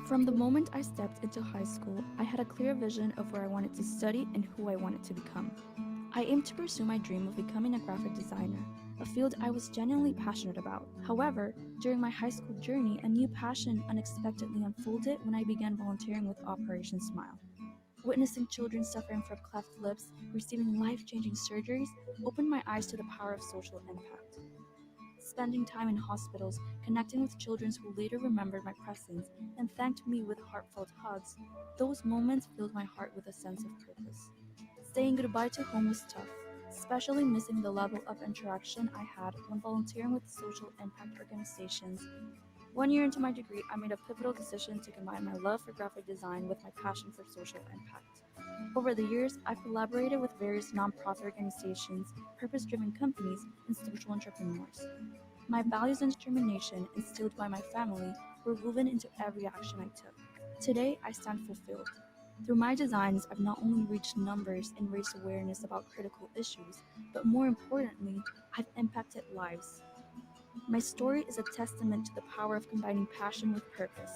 From the moment I stepped into high school, I had a clear vision of where I wanted to study and who I wanted to become. I aimed to pursue my dream of becoming a graphic designer, a field I was genuinely passionate about. However, during my high school journey, a new passion unexpectedly unfolded when I began volunteering with Operation Smile. Witnessing children suffering from cleft lips, receiving life-changing surgeries, opened my eyes to the power of social impact. Spending time in hospitals, connecting with children who later remembered my presence and thanked me with heartfelt hugs, those moments filled my heart with a sense of purpose. Saying goodbye to home was tough, especially missing the level of interaction I had when volunteering with social impact organizations. 1 year into my degree, I made a pivotal decision to combine my love for graphic design with my passion for social impact. Over the years, I've collaborated with various nonprofit organizations, purpose-driven companies, and social entrepreneurs. My values and determination, instilled by my family, were woven into every action I took. Today, I stand fulfilled. Through my designs, I've not only reached numbers and raised awareness about critical issues, but more importantly, I've impacted lives. My story is a testament to the power of combining passion with purpose.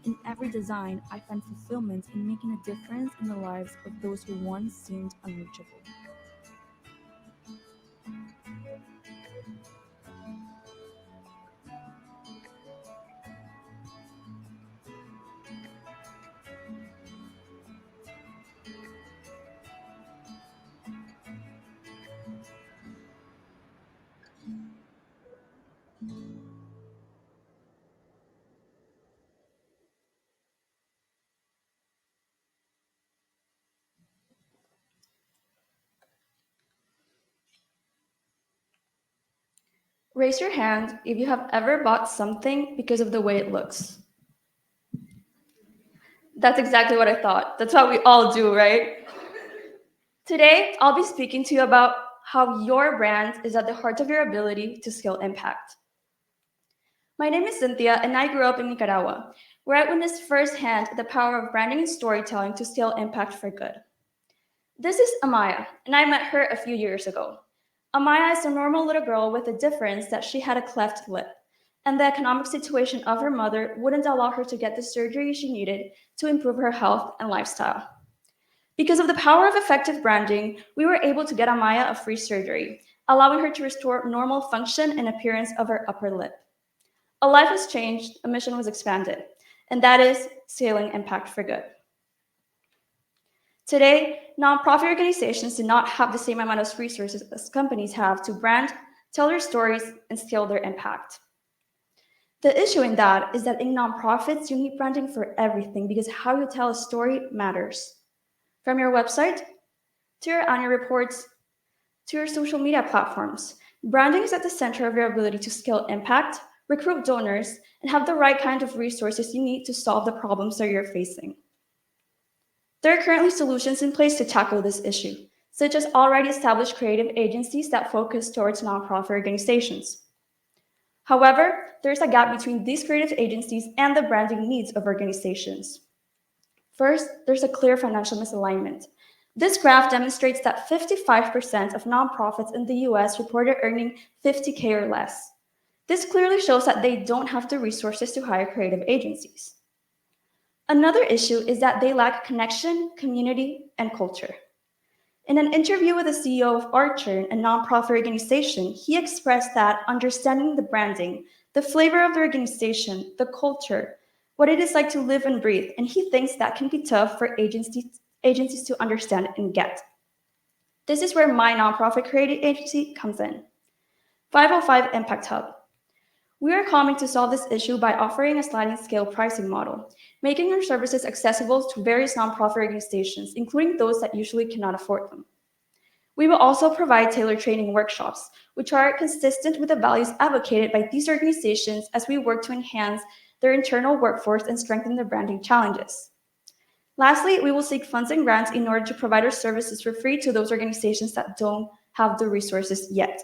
In every design, I find fulfillment in making a difference in the lives of those who once seemed unreachable. Raise your hand if you have ever bought something because of the way it looks. That's exactly what I thought. That's what we all do, right? Today, I'll be speaking to you about how your brand is at the heart of your ability to scale impact. My name is Cynthia, and I grew up in Nicaragua, where I witnessed firsthand the power of branding and storytelling to scale impact for good. This is Amaya, and I met her a few years ago. Amaya is a normal little girl with the difference that she had a cleft lip, and the economic situation of her mother wouldn't allow her to get the surgery she needed to improve her health and lifestyle. Because of the power of effective branding, we were able to get Amaya a free surgery, allowing her to restore normal function and appearance of her upper lip. A life was changed, a mission was expanded, and that is scaling impact for good. Today, nonprofit organizations do not have the same amount of resources as companies have to brand, tell their stories, and scale their impact. The issue in that is that in nonprofits, you need branding for everything because how you tell a story matters. From your website, to your annual reports, to your social media platforms, branding is at the center of your ability to scale impact, recruit donors, and have the right kind of resources you need to solve the problems that you're facing. There are currently solutions in place to tackle this issue, such as already established creative agencies that focus towards nonprofit organizations. However, there's a gap between these creative agencies and the branding needs of organizations. First, there's a clear financial misalignment. This graph demonstrates that 55% of nonprofits in the US reported earning $50K or less. This clearly shows that they don't have the resources to hire creative agencies. Another issue is that they lack connection, community, and culture. In an interview with the CEO of Archer, a nonprofit organization, he expressed that understanding the branding, the flavor of the organization, the culture, what it is like to live and breathe, and he thinks that can be tough for agencies to understand and get. This is where my nonprofit creative agency comes in. 505 Impact Hub. We are coming to solve this issue by offering a sliding scale pricing model, making our services accessible to various nonprofit organizations, including those that usually cannot afford them. We will also provide tailored training workshops, which are consistent with the values advocated by these organizations as we work to enhance their internal workforce and strengthen their branding challenges. Lastly, we will seek funds and grants in order to provide our services for free to those organizations that don't have the resources yet.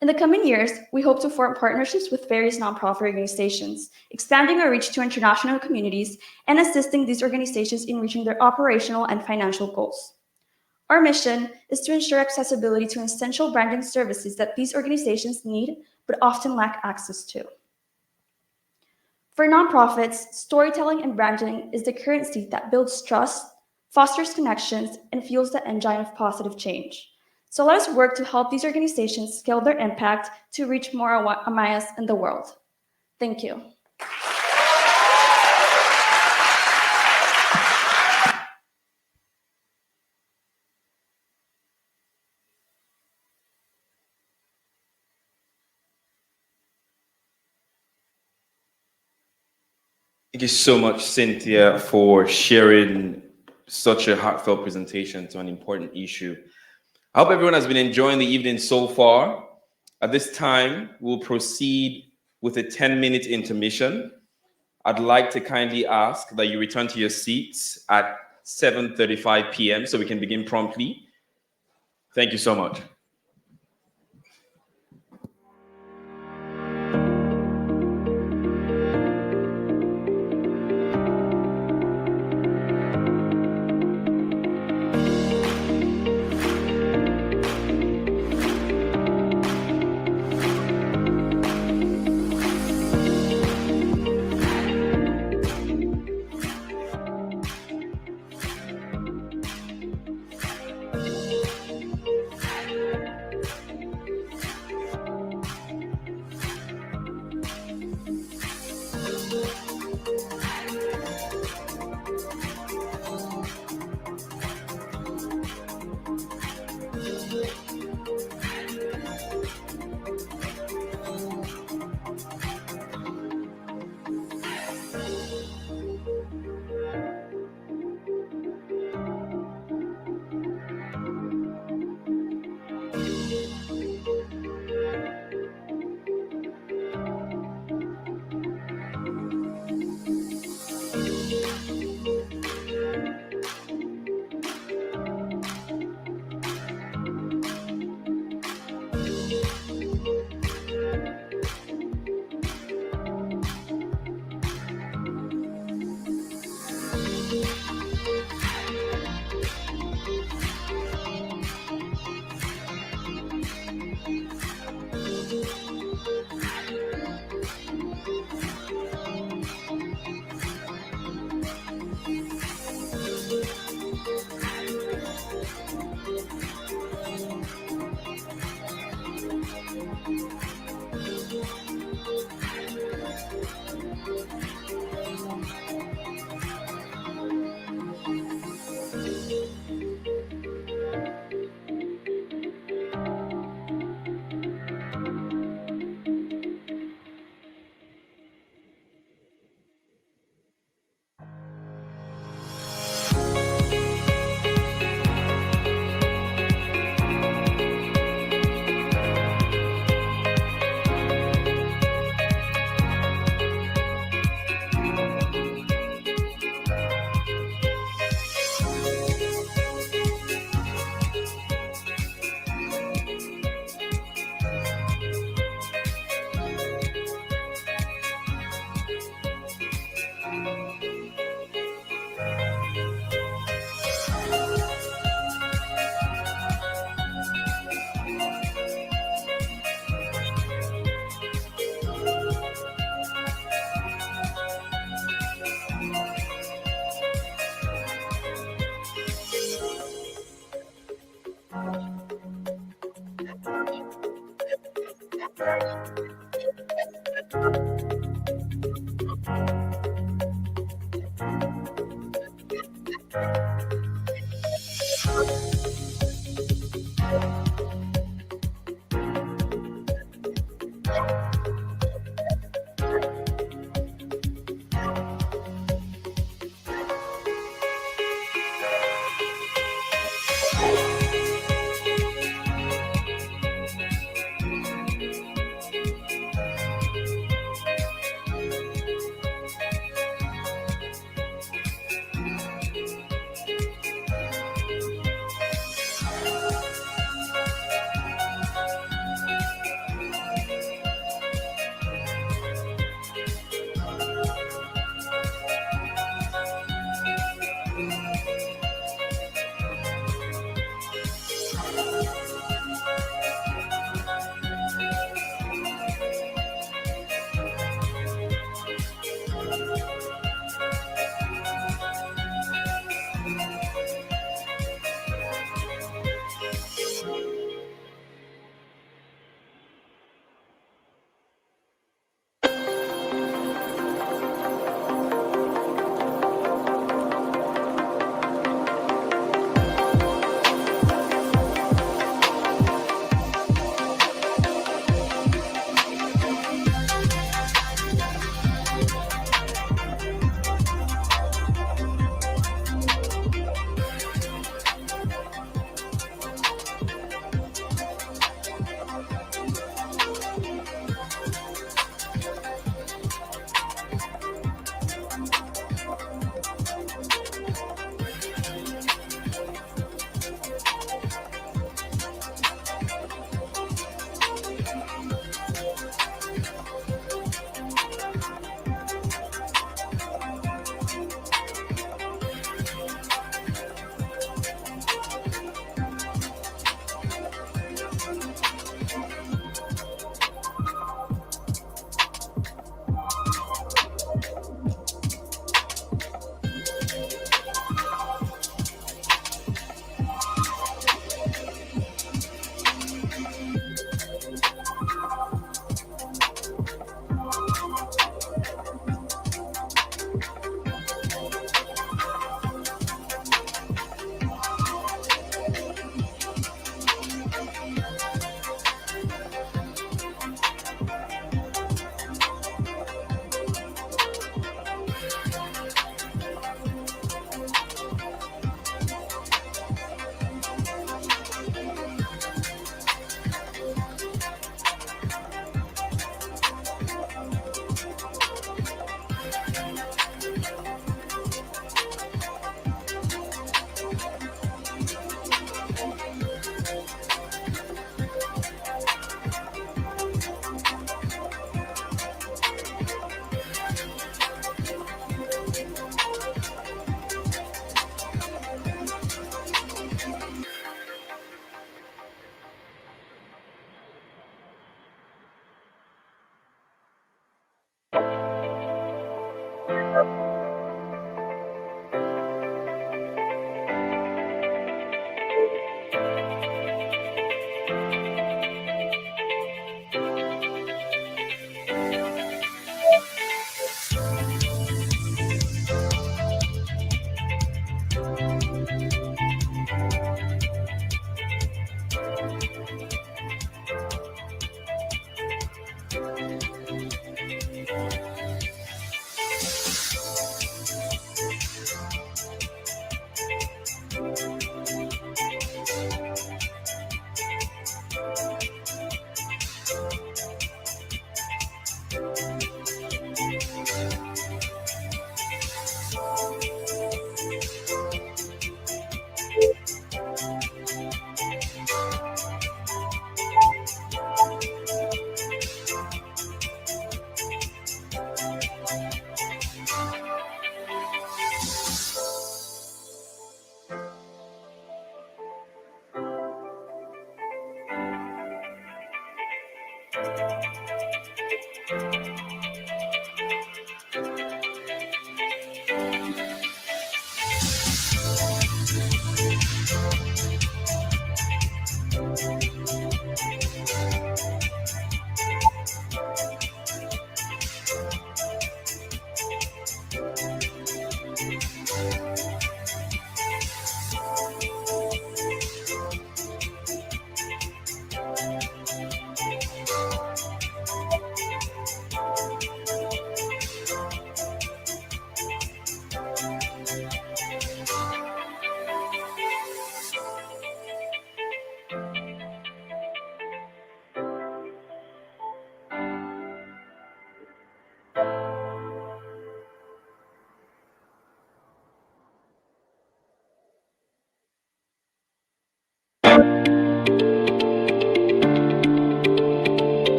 In the coming years, we hope to form partnerships with various nonprofit organizations, expanding our reach to international communities and assisting these organizations in reaching their operational and financial goals. Our mission is to ensure accessibility to essential branding services that these organizations need but often lack access to. For nonprofits, storytelling and branding is the currency that builds trust, fosters connections, and fuels the engine of positive change. So let us work to help these organizations scale their impact to reach more Amayas in the world. Thank you. Thank you so much, Cynthia, for sharing such a heartfelt presentation to an important issue. I hope everyone has been enjoying the evening so far. At this time, we'll proceed with a 10-minute intermission. I'd like to kindly ask that you return to your seats at 7:35 p.m. so we can begin promptly. Thank you so much.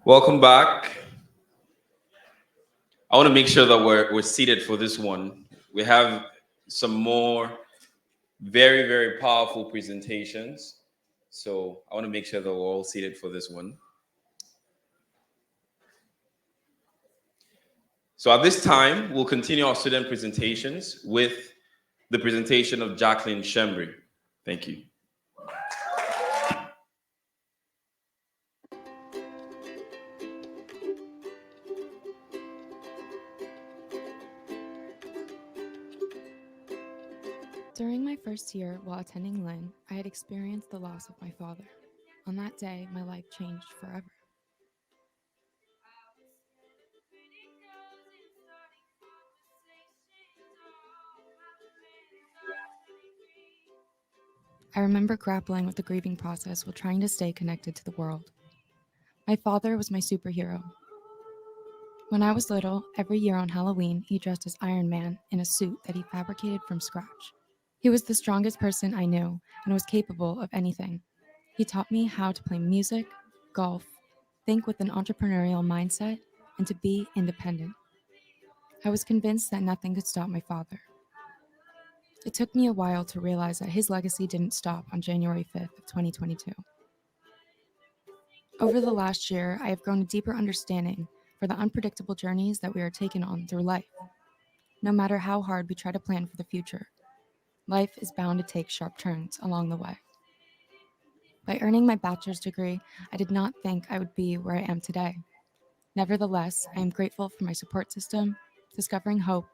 Welcome back. I want to make sure that we're seated for this one. We have some more very, very powerful presentations. So I want to make sure that we're all seated for this one. So at this time, we'll continue our student presentations with the presentation of Jacqueline Shembri. Thank you. During my first year while attending Lynn, I had experienced the loss of my father. On that day, my life changed forever. I remember grappling with the grieving process while trying to stay connected to the world. My father was my superhero. When I was little, every year on Halloween, he dressed as Iron Man in a suit that he fabricated from scratch. He was the strongest person I knew and was capable of anything. He taught me how to play music, golf, think with an entrepreneurial mindset, and to be independent. I was convinced that nothing could stop my father. It took me a while to realize that his legacy didn't stop on January 5th of 2022. Over the last year, I have grown a deeper understanding for the unpredictable journeys that we are taken on through life. No matter how hard we try to plan for the future, life is bound to take sharp turns along the way. By earning my bachelor's degree, I did not think I would be where I am today. Nevertheless, I am grateful for my support system, discovering hope,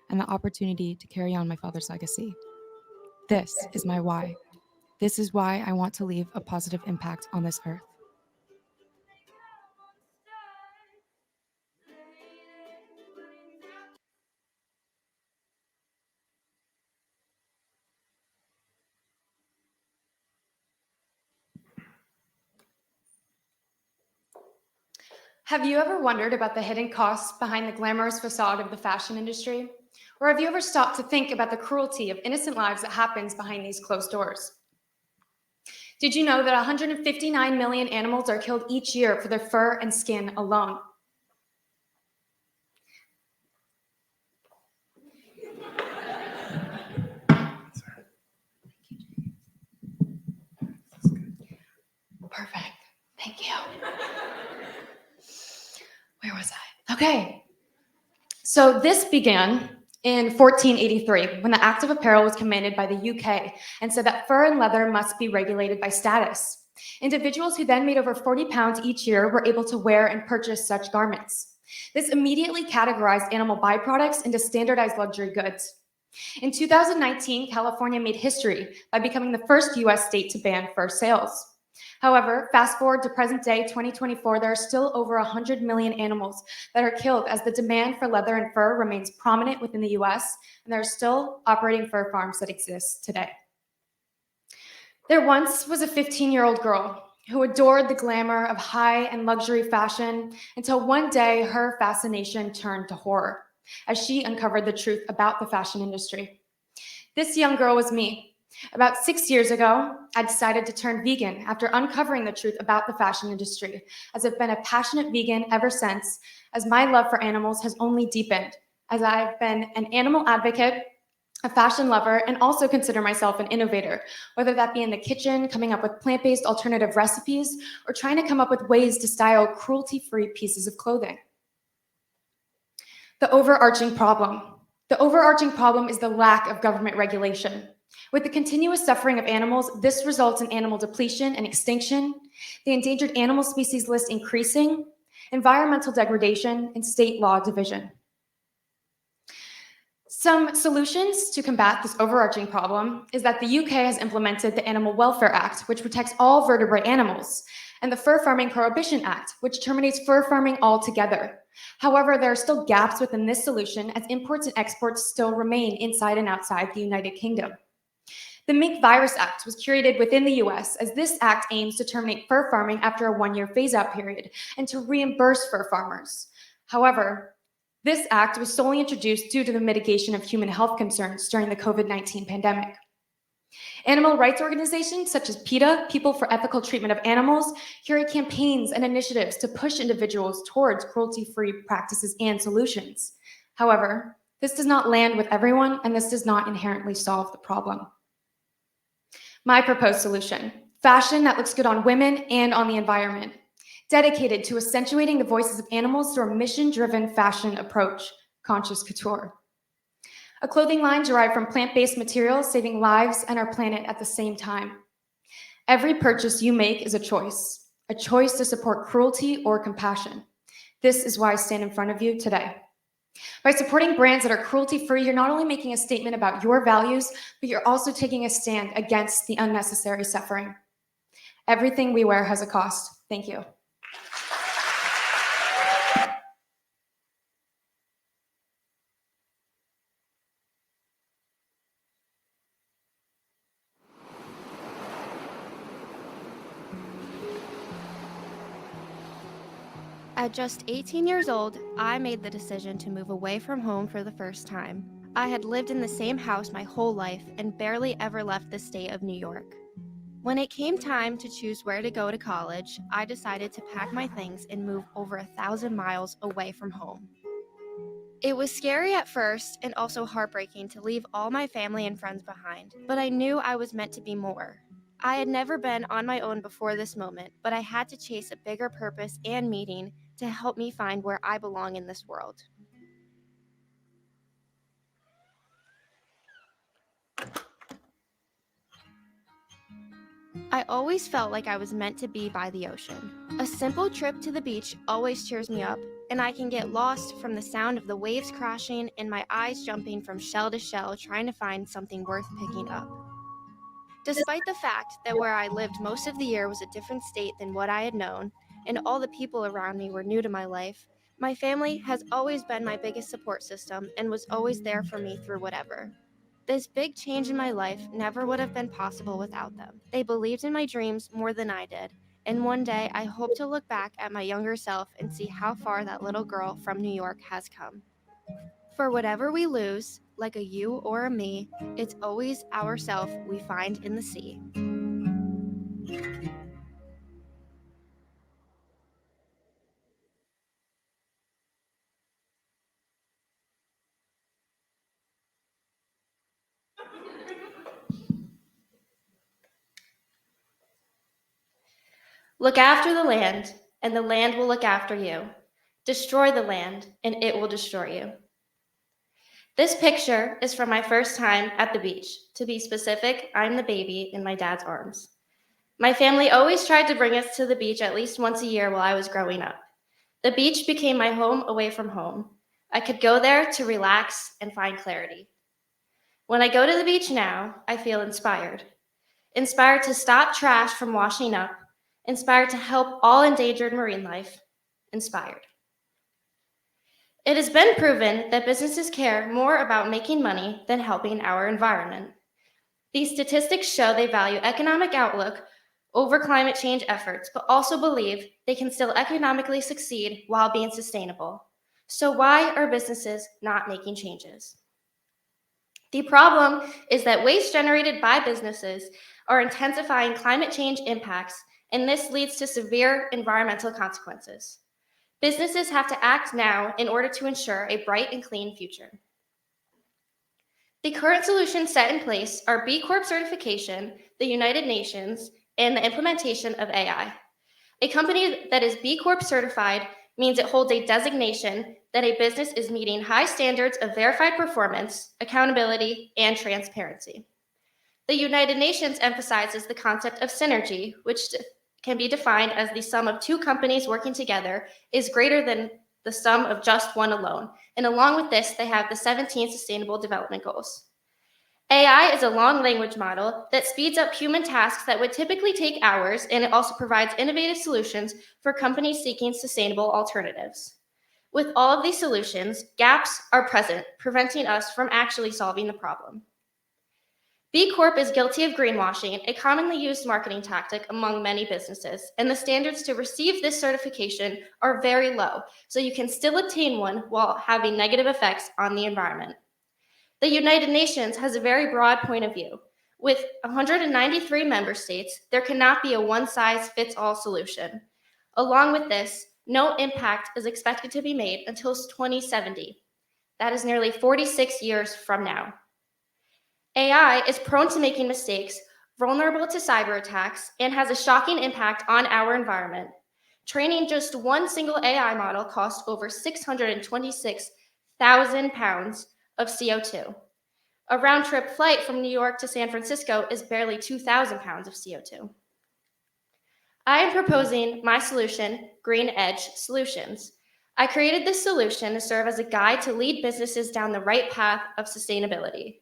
and the opportunity to carry on my father's legacy. This is my why. This is why I want to leave a positive impact on this earth. Have you ever wondered about the hidden costs behind the glamorous facade of the fashion industry? Or have you ever stopped to think about the cruelty of innocent lives that happens behind these closed doors? Did you know that 159 million animals are killed each year for their fur and skin alone? Perfect. Thank you. Where was I? Okay. So this began in 1483 when the Act of Apparel was commanded by the UK and said that fur and leather must be regulated by status. Individuals who then made over 40 pounds each year were able to wear and purchase such garments. This immediately categorized animal byproducts into standardized luxury goods. In 2019, California made history by becoming the first US state to ban fur sales. However, fast forward to present day 2024, there are still over 100 million animals that are killed as the demand for leather and fur remains prominent within the US, and there are still operating fur farms that exist today. There once was a 15-year-old girl who adored the glamour of high and luxury fashion until one day her fascination turned to horror as she uncovered the truth about the fashion industry. This young girl was me. About 6 years ago, I decided to turn vegan after uncovering the truth about the fashion industry, as I've been a passionate vegan ever since, as my love for animals has only deepened, as I've been an animal advocate, a fashion lover, and also consider myself an innovator, whether that be in the kitchen, coming up with plant-based alternative recipes, or trying to come up with ways to style cruelty-free pieces of clothing. The overarching problem. The overarching problem is the lack of government regulation. With the continuous suffering of animals, this results in animal depletion and extinction, the endangered animal species list increasing, environmental degradation, and state law division. Some solutions to combat this overarching problem is that the UK has implemented the Animal Welfare Act, which protects all vertebrate animals, and the Fur Farming Prohibition Act, which terminates fur farming altogether. However, there are still gaps within this solution as imports and exports still remain inside and outside the United Kingdom. The Mink Virus Act was created within the US as this act aims to terminate fur farming after a one-year phase-out period and to reimburse fur farmers. However, this act was solely introduced due to the mitigation of human health concerns during the COVID-19 pandemic. Animal rights organizations such as PETA, People for Ethical Treatment of Animals, carry campaigns and initiatives to push individuals towards cruelty-free practices and solutions. However, this does not land with everyone, and this does not inherently solve the problem. My proposed solution: fashion that looks good on women and on the environment, dedicated to accentuating the voices of animals through a mission-driven fashion approach, conscious couture. A clothing line derived from plant-based materials, saving lives and our planet at the same time. Every purchase you make is a choice to support cruelty or compassion. This is why I stand in front of you today. By supporting brands that are cruelty-free, you're not only making a statement about your values, but you're also taking a stand against the unnecessary suffering. Everything we wear has a cost. Thank you. At just 18 years old, I made the decision to move away from home for the first time. I had lived in the same house my whole life and barely ever left the state of New York. When it came time to choose where to go to college, I decided to pack my things and move over 1,000 miles away from home. It was scary at first and also heartbreaking to leave all my family and friends behind, but I knew I was meant to be more. I had never been on my own before this moment, but I had to chase a bigger purpose and meaning to help me find where I belong in this world. I always felt like I was meant to be by the ocean. A simple trip to the beach always cheers me up, and I can get lost from the sound of the waves crashing and my eyes jumping from shell to shell trying to find something worth picking up. Despite the fact that where I lived most of the year was a different state than what I had known, and all the people around me were new to my life, my family has always been my biggest support system and was always there for me through whatever. This big change in my life never would have been possible without them. They believed in my dreams more than I did, and one day I hope to look back at my younger self and see how far that little girl from New York has come. For whatever we lose, like a you or a me, it's always ourself we find in the sea. Look after the land, and the land will look after you. Destroy the land, and it will destroy you. This picture is from my first time at the beach. To be specific, I'm the baby in my dad's arms. My family always tried to bring us to the beach at least once a year while I was growing up. The beach became my home away from home. I could go there to relax and find clarity. When I go to the beach now, I feel inspired. Inspired to stop trash from washing up. Inspired to help all endangered marine life. Inspired. It has been proven that businesses care more about making money than helping our environment. These statistics show they value economic outlook over climate change efforts, but also believe they can still economically succeed while being sustainable. So why are businesses not making changes? The problem is that waste generated by businesses are intensifying climate change impacts, and this leads to severe environmental consequences. Businesses have to act now in order to ensure a bright and clean future. The current solutions set in place are B Corp certification, the United Nations, and the implementation of AI. A company that is B Corp certified means it holds a designation that a business is meeting high standards of verified performance, accountability, and transparency. The United Nations emphasizes the concept of synergy, which can be defined as the sum of two companies working together is greater than the sum of just one alone. And along with this, they have the 17 Sustainable Development Goals. AI is a long language model that speeds up human tasks that would typically take hours, and it also provides innovative solutions for companies seeking sustainable alternatives. With all of these solutions, gaps are present, preventing us from actually solving the problem. B Corp is guilty of greenwashing, a commonly used marketing tactic among many businesses, and the standards to receive this certification are very low, so you can still obtain one while having negative effects on the environment. The United Nations has a very broad point of view. With 193 member states, there cannot be a one-size-fits-all solution. Along with this, no impact is expected to be made until 2070. That is nearly 46 years from now. AI is prone to making mistakes, vulnerable to cyber attacks, and has a shocking impact on our environment. Training just one single AI model costs over 626,000 pounds of CO2. A round-trip flight from New York to San Francisco is barely 2,000 pounds of CO2. I am proposing my solution, Green Edge Solutions. I created this solution to serve as a guide to lead businesses down the right path of sustainability.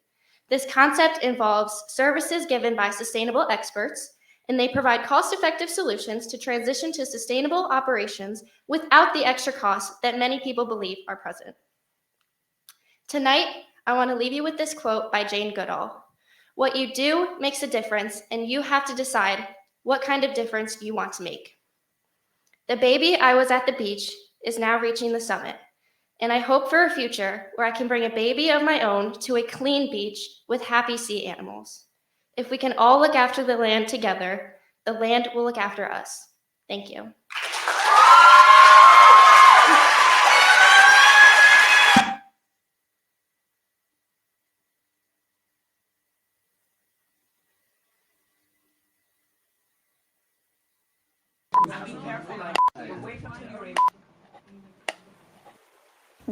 This concept involves services given by sustainable experts, and they provide cost-effective solutions to transition to sustainable operations without the extra costs that many people believe are present. Tonight, I want to leave you with this quote by Jane Goodall. What you do makes a difference, and you have to decide what kind of difference you want to make. The baby I was at the beach is now reaching the summit, and I hope for a future where I can bring a baby of my own to a clean beach with happy sea animals. If we can all look after the land together, the land will look after us. Thank you.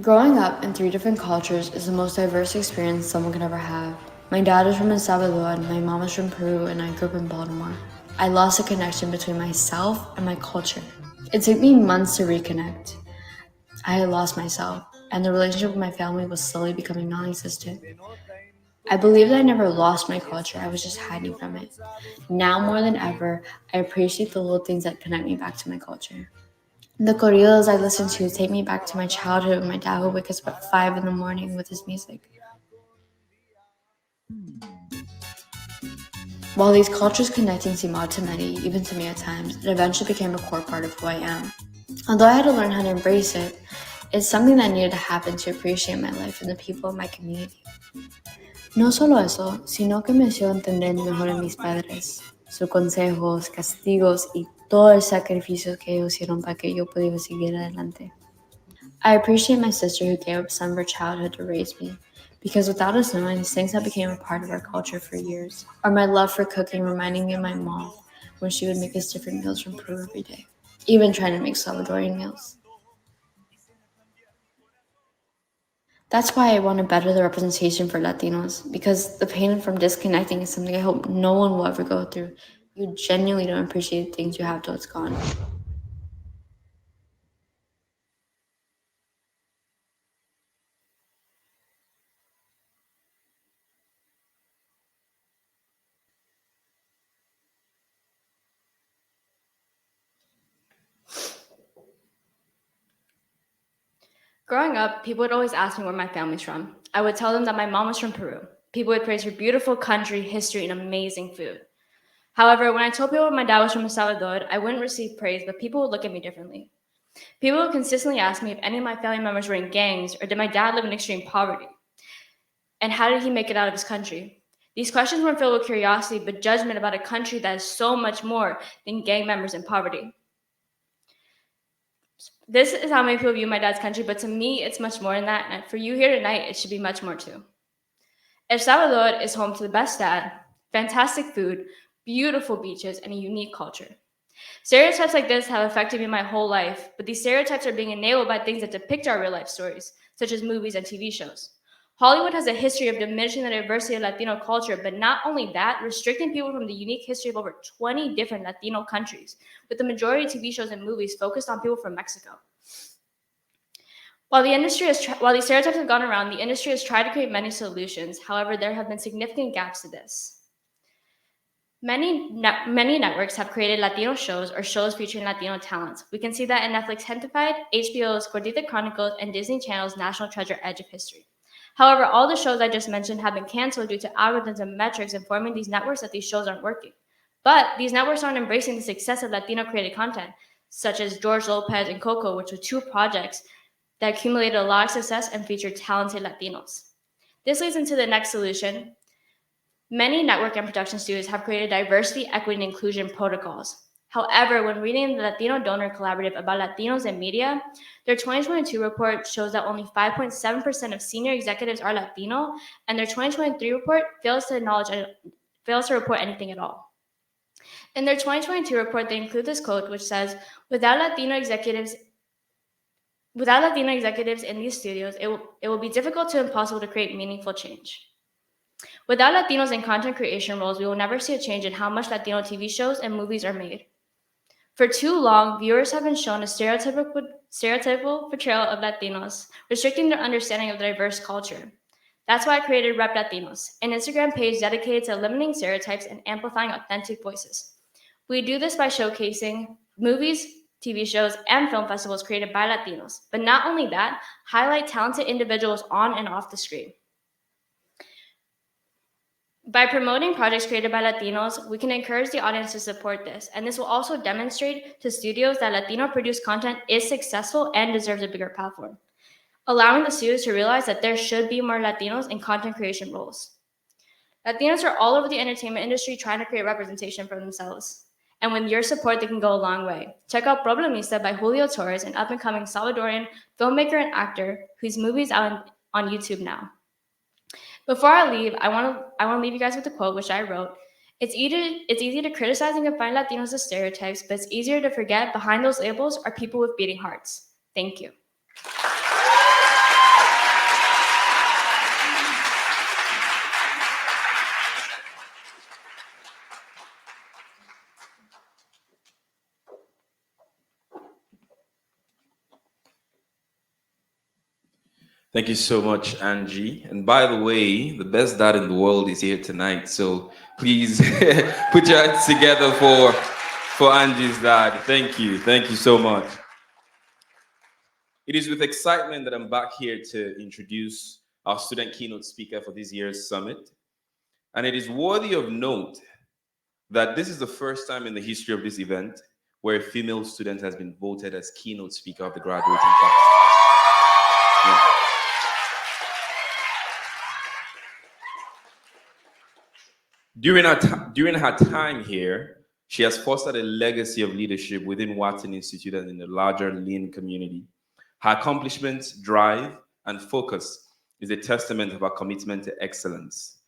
Growing up in 3 different cultures is the most diverse experience someone could ever have. My dad is from El Salvador, my mom is from Peru, and I grew up in Baltimore. I lost a connection between myself and my culture. It took me months to reconnect. I had lost myself, and the relationship with my family was slowly becoming non-existent. I believe that I never lost my culture, I was just hiding from it. Now more than ever, I appreciate the little things that connect me back to my culture. The corridos I listen to take me back to my childhood when my dad would wake us up at 5 in the morning with his music. While these cultures connecting seem odd to many, even to me at times, it eventually became a core part of who I am. Although I had to learn how to embrace it, it's something that needed to happen to appreciate my life and the people of my community. No solo eso, sino que me hizo entender mejor a mis padres, sus consejos, castigos y todo el sacrificio que ellos hicieron para que yo pudiera seguir adelante. I appreciate my sister who gave up some of her childhood to raise me, because without us knowing, these things have become a part of our culture for years. Or my love for cooking reminding me of my mom when she would make us different meals from Peru every day, even trying to make Salvadorian meals. That's why I want to better the representation for Latinos, because the pain from disconnecting is something I hope no one will ever go through. You genuinely don't appreciate the things you have till it's gone. Growing up, people would always ask me where my family's from. I would tell them that my mom was from Peru. People would praise her beautiful country, history, and amazing food. However, when I told people my dad was from El Salvador, I wouldn't receive praise, but people would look at me differently. People would consistently ask me if any of my family members were in gangs, or did my dad live in extreme poverty? And how did he make it out of his country? These questions weren't filled with curiosity, but judgment about a country that is so much more than gang members and poverty. This is how many people view my dad's country, but to me, it's much more than that. And for you here tonight, it should be much more too. El Salvador is home to the best dad, fantastic food, beautiful beaches, and a unique culture. Stereotypes like this have affected me my whole life, but these stereotypes are being enabled by things that depict our real life stories, such as movies and TV shows. Hollywood has a history of diminishing the diversity of Latino culture, but not only that, restricting people from the unique history of over 20 different Latino countries, with the majority of TV shows and movies focused on people from Mexico. While these stereotypes have gone around, the industry has tried to create many solutions. However, there have been significant gaps to this. Many networks have created Latino shows or shows featuring Latino talents. We can see that in Netflix Gentrified, HBO's Gordita Chronicles, and Disney Channel's National Treasure Edge of History. However, all the shows I just mentioned have been canceled due to algorithms and metrics informing these networks that these shows aren't working. But these networks aren't embracing the success of Latino created content, such as George Lopez and Coco, which were 2 projects that accumulated a lot of success and featured talented Latinos. This leads into the next solution, Many network and production studios have created diversity, equity, and inclusion protocols. However, when reading the Latino Donor Collaborative about Latinos in media, their 2022 report shows that only 5.7% of senior executives are Latino, and their 2023 report fails to report anything at all. In their 2022 report, they include this quote, which says, without Latino executives in these studios, it will be difficult to impossible to create meaningful change. Without Latinos in content creation roles, we will never see a change in how much Latino TV shows and movies are made. For too long, viewers have been shown a stereotypical portrayal of Latinos, restricting their understanding of the diverse culture. That's why I created Rep Latinos, an Instagram page dedicated to eliminating stereotypes and amplifying authentic voices. We do this by showcasing movies, TV shows, and film festivals created by Latinos, but not only that, highlight talented individuals on and off the screen. By promoting projects created by Latinos, we can encourage the audience to support this, and this will also demonstrate to studios that Latino-produced content is successful and deserves a bigger platform, allowing the studios to realize that there should be more Latinos in content creation roles. Latinos are all over the entertainment industry trying to create representation for themselves, and with your support, they can go a long way. Check out Problemista by Julio Torres, an up-and-coming Salvadorian filmmaker and actor whose movie is out on YouTube now. Before I leave, I want to leave you guys with a quote which I wrote. It's easy to criticize and confine Latinos as stereotypes, but it's easier to forget behind those labels are people with beating hearts. Thank you. Thank you so much, Angie. And by the way, the best dad in the world is here tonight. So please put your hands together for Angie's dad. Thank you. Thank you so much. It is with excitement that I'm back here to introduce our student keynote speaker for this year's summit. And it is worthy of note that this is the first time in the history of this event where a female student has been voted as keynote speaker of the graduating class. Yeah. During her time here, she has fostered a legacy of leadership within Wharton Institute and in the larger Lynn community. Her accomplishments, drive, and focus is a testament of her commitment to excellence.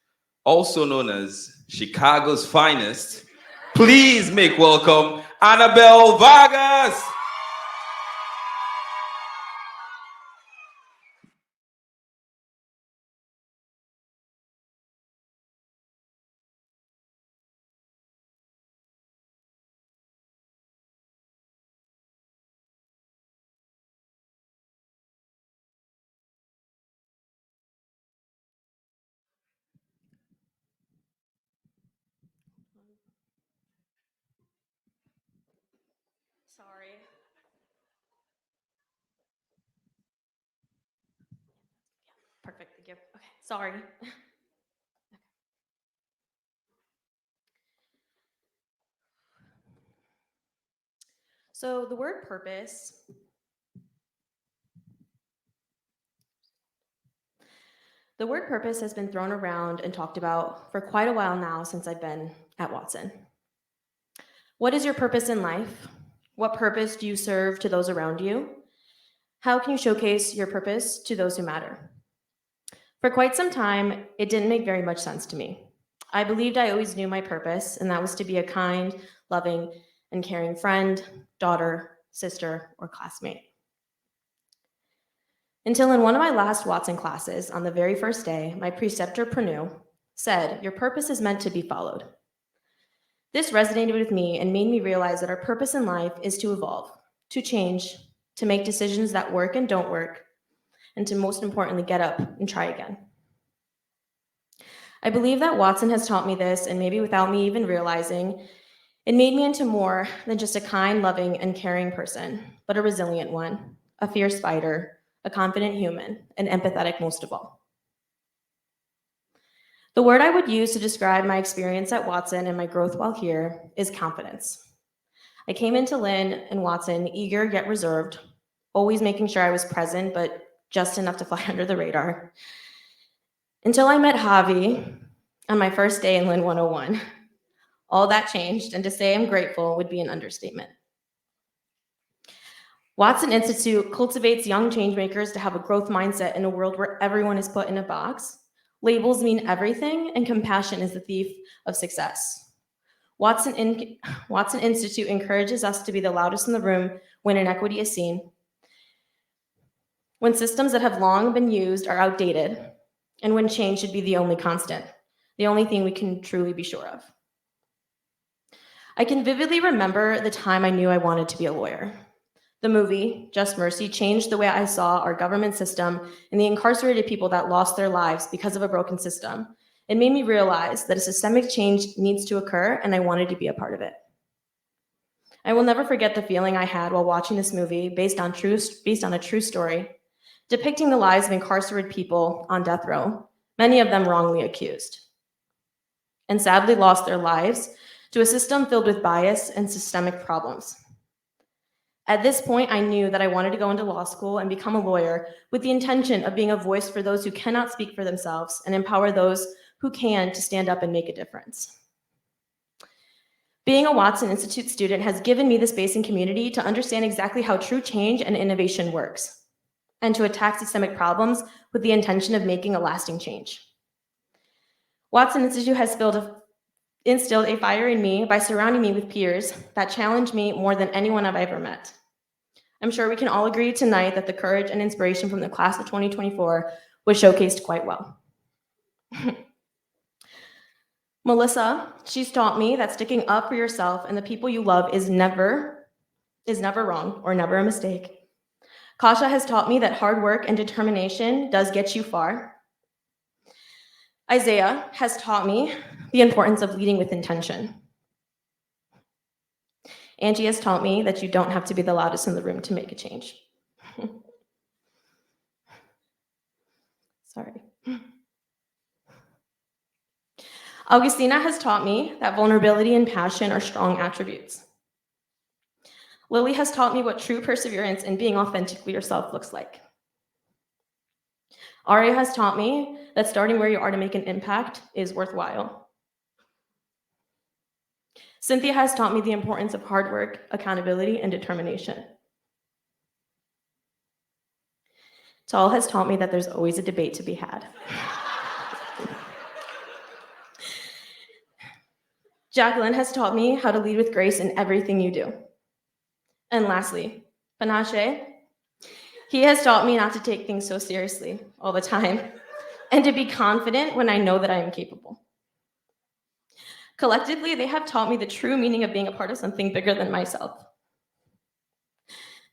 Also known as Chicago's finest, please make welcome Annabelle Vargas. Sorry. Perfect, thank you. Okay, sorry. So the word purpose has been thrown around and talked about for quite a while now since I've been at Watson. What is your purpose in life? What purpose do you serve to those around you? How can you showcase your purpose to those who matter? For quite some time, it didn't make very much sense to me. I believed I always knew my purpose, and that was to be a kind, loving, and caring friend, daughter, sister, or classmate. Until in one of my last Watson classes, on the very first day, my preceptor, Pranu, said, "Your purpose is meant to be followed." This resonated with me and made me realize that our purpose in life is to evolve, to change, to make decisions that work and don't work, and to most importantly, get up and try again. I believe that Watson has taught me this, and maybe without me even realizing, it made me into more than just a kind, loving, and caring person, but a resilient one, a fierce fighter, a confident human, and empathetic most of all. The word I would use to describe my experience at Watson and my growth while here is confidence. I came into Lynn and Watson eager yet reserved, always making sure I was present, but just enough to fly under the radar. Until I met Javi, on my first day in Lynn 101. All that changed, and to say I'm grateful would be an understatement. Watson Institute cultivates young changemakers to have a growth mindset in a world where everyone is put in a box. Labels mean everything, and compassion is the thief of success. Watson Institute encourages us to be the loudest in the room when inequity is seen, when systems that have long been used are outdated, and when change should be the only constant, the only thing we can truly be sure of. I can vividly remember the time I knew I wanted to be a lawyer. The movie, Just Mercy, changed the way I saw our government system and the incarcerated people that lost their lives because of a broken system. It made me realize that a systemic change needs to occur, and I wanted to be a part of it. I will never forget the feeling I had while watching this movie based on a true story, depicting the lives of incarcerated people on death row, many of them wrongly accused, and sadly lost their lives to a system filled with bias and systemic problems. At this point, I knew that I wanted to go into law school and become a lawyer with the intention of being a voice for those who cannot speak for themselves and empower those who can to stand up and make a difference. Being a Watson Institute student has given me the space and community to understand exactly how true change and innovation works, and to attack systemic problems with the intention of making a lasting change. Watson Institute has instilled a fire in me by surrounding me with peers that challenge me more than anyone I've ever met. I'm sure we can all agree tonight that the courage and inspiration from the class of 2024 was showcased quite well. Melissa, she's taught me that sticking up for yourself and the people you love is never wrong or never a mistake. Kasha has taught me that hard work and determination does get you far. Isaiah has taught me the importance of leading with intention. Angie has taught me that you don't have to be the loudest in the room to make a change. Sorry. Augustina has taught me that vulnerability and passion are strong attributes. Lily has taught me what true perseverance and being authentically yourself looks like. Aria has taught me that starting where you are to make an impact is worthwhile. Cynthia has taught me the importance of hard work, accountability, and determination. Tal has taught me that there's always a debate to be had. Jacqueline has taught me how to lead with grace in everything you do. And lastly, Panache, he has taught me not to take things so seriously all the time and to be confident when I know that I am capable. Collectively, they have taught me the true meaning of being a part of something bigger than myself.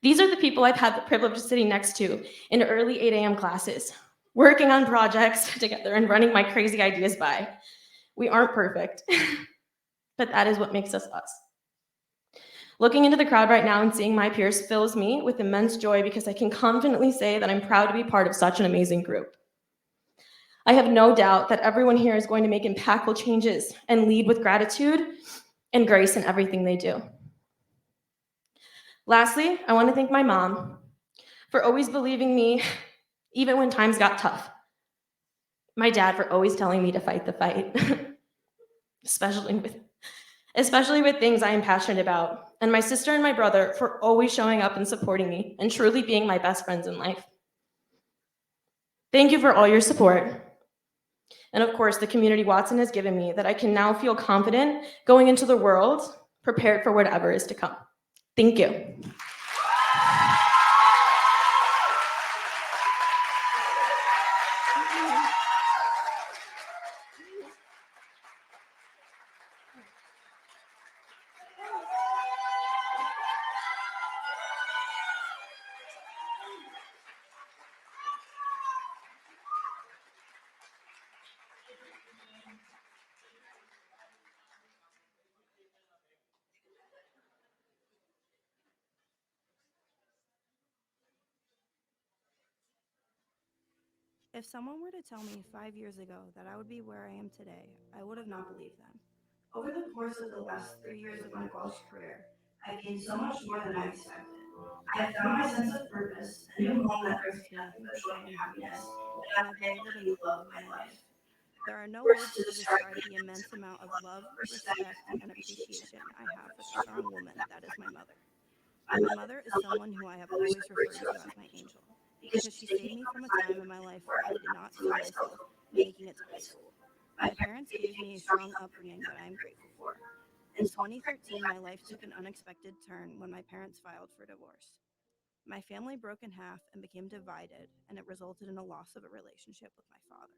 These are the people I've had the privilege of sitting next to in early 8 a.m. classes, working on projects together and running my crazy ideas by. We aren't perfect, but that is what makes us us. Looking into the crowd right now and seeing my peers fills me with immense joy because I can confidently say that I'm proud to be part of such an amazing group. I have no doubt that everyone here is going to make impactful changes and lead with gratitude and grace in everything they do. Lastly, I want to thank my mom for always believing me even when times got tough. My dad for always telling me to fight the fight, especially with things I am passionate about, and my sister and my brother for always showing up and supporting me and truly being my best friends in life. Thank you for all your support. And of course, the community Watson has given me that I can now feel confident going into the world, prepared for whatever is to come. Thank you. If someone were to tell me 5 years ago that I would be where I am today, I would have not believed them. Over the course of the last 3 years of my college career, I've gained so much more than I expected. I have found my sense of purpose, a new home that brings me nothing but joy and happiness, and I've been able to meet the love of my life. There are no words to describe the immense amount of love, respect, and appreciation I have for the strong woman that is my mother. My mother is someone who I have always referred to as my angel, because she saved me from a time in my life where I did not see myself making it to high school. My parents gave me a strong upbringing that I am grateful for. In 2013, my life took an unexpected turn when my parents filed for divorce. My family broke in half and became divided, and it resulted in a loss of a relationship with my father.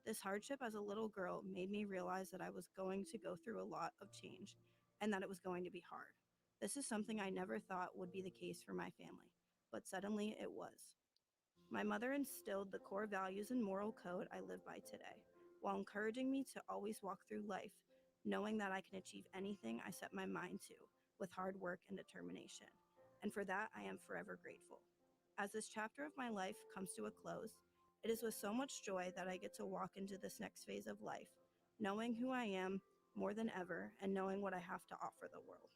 This hardship as a little girl made me realize that I was going to go through a lot of change and that it was going to be hard. This is something I never thought would be the case for my family, but suddenly it was. My mother instilled the core values and moral code I live by today, while encouraging me to always walk through life knowing that I can achieve anything I set my mind to with hard work and determination. And for that, I am forever grateful. As this chapter of my life comes to a close, it is with so much joy that I get to walk into this next phase of life, knowing who I am more than ever and knowing what I have to offer the world.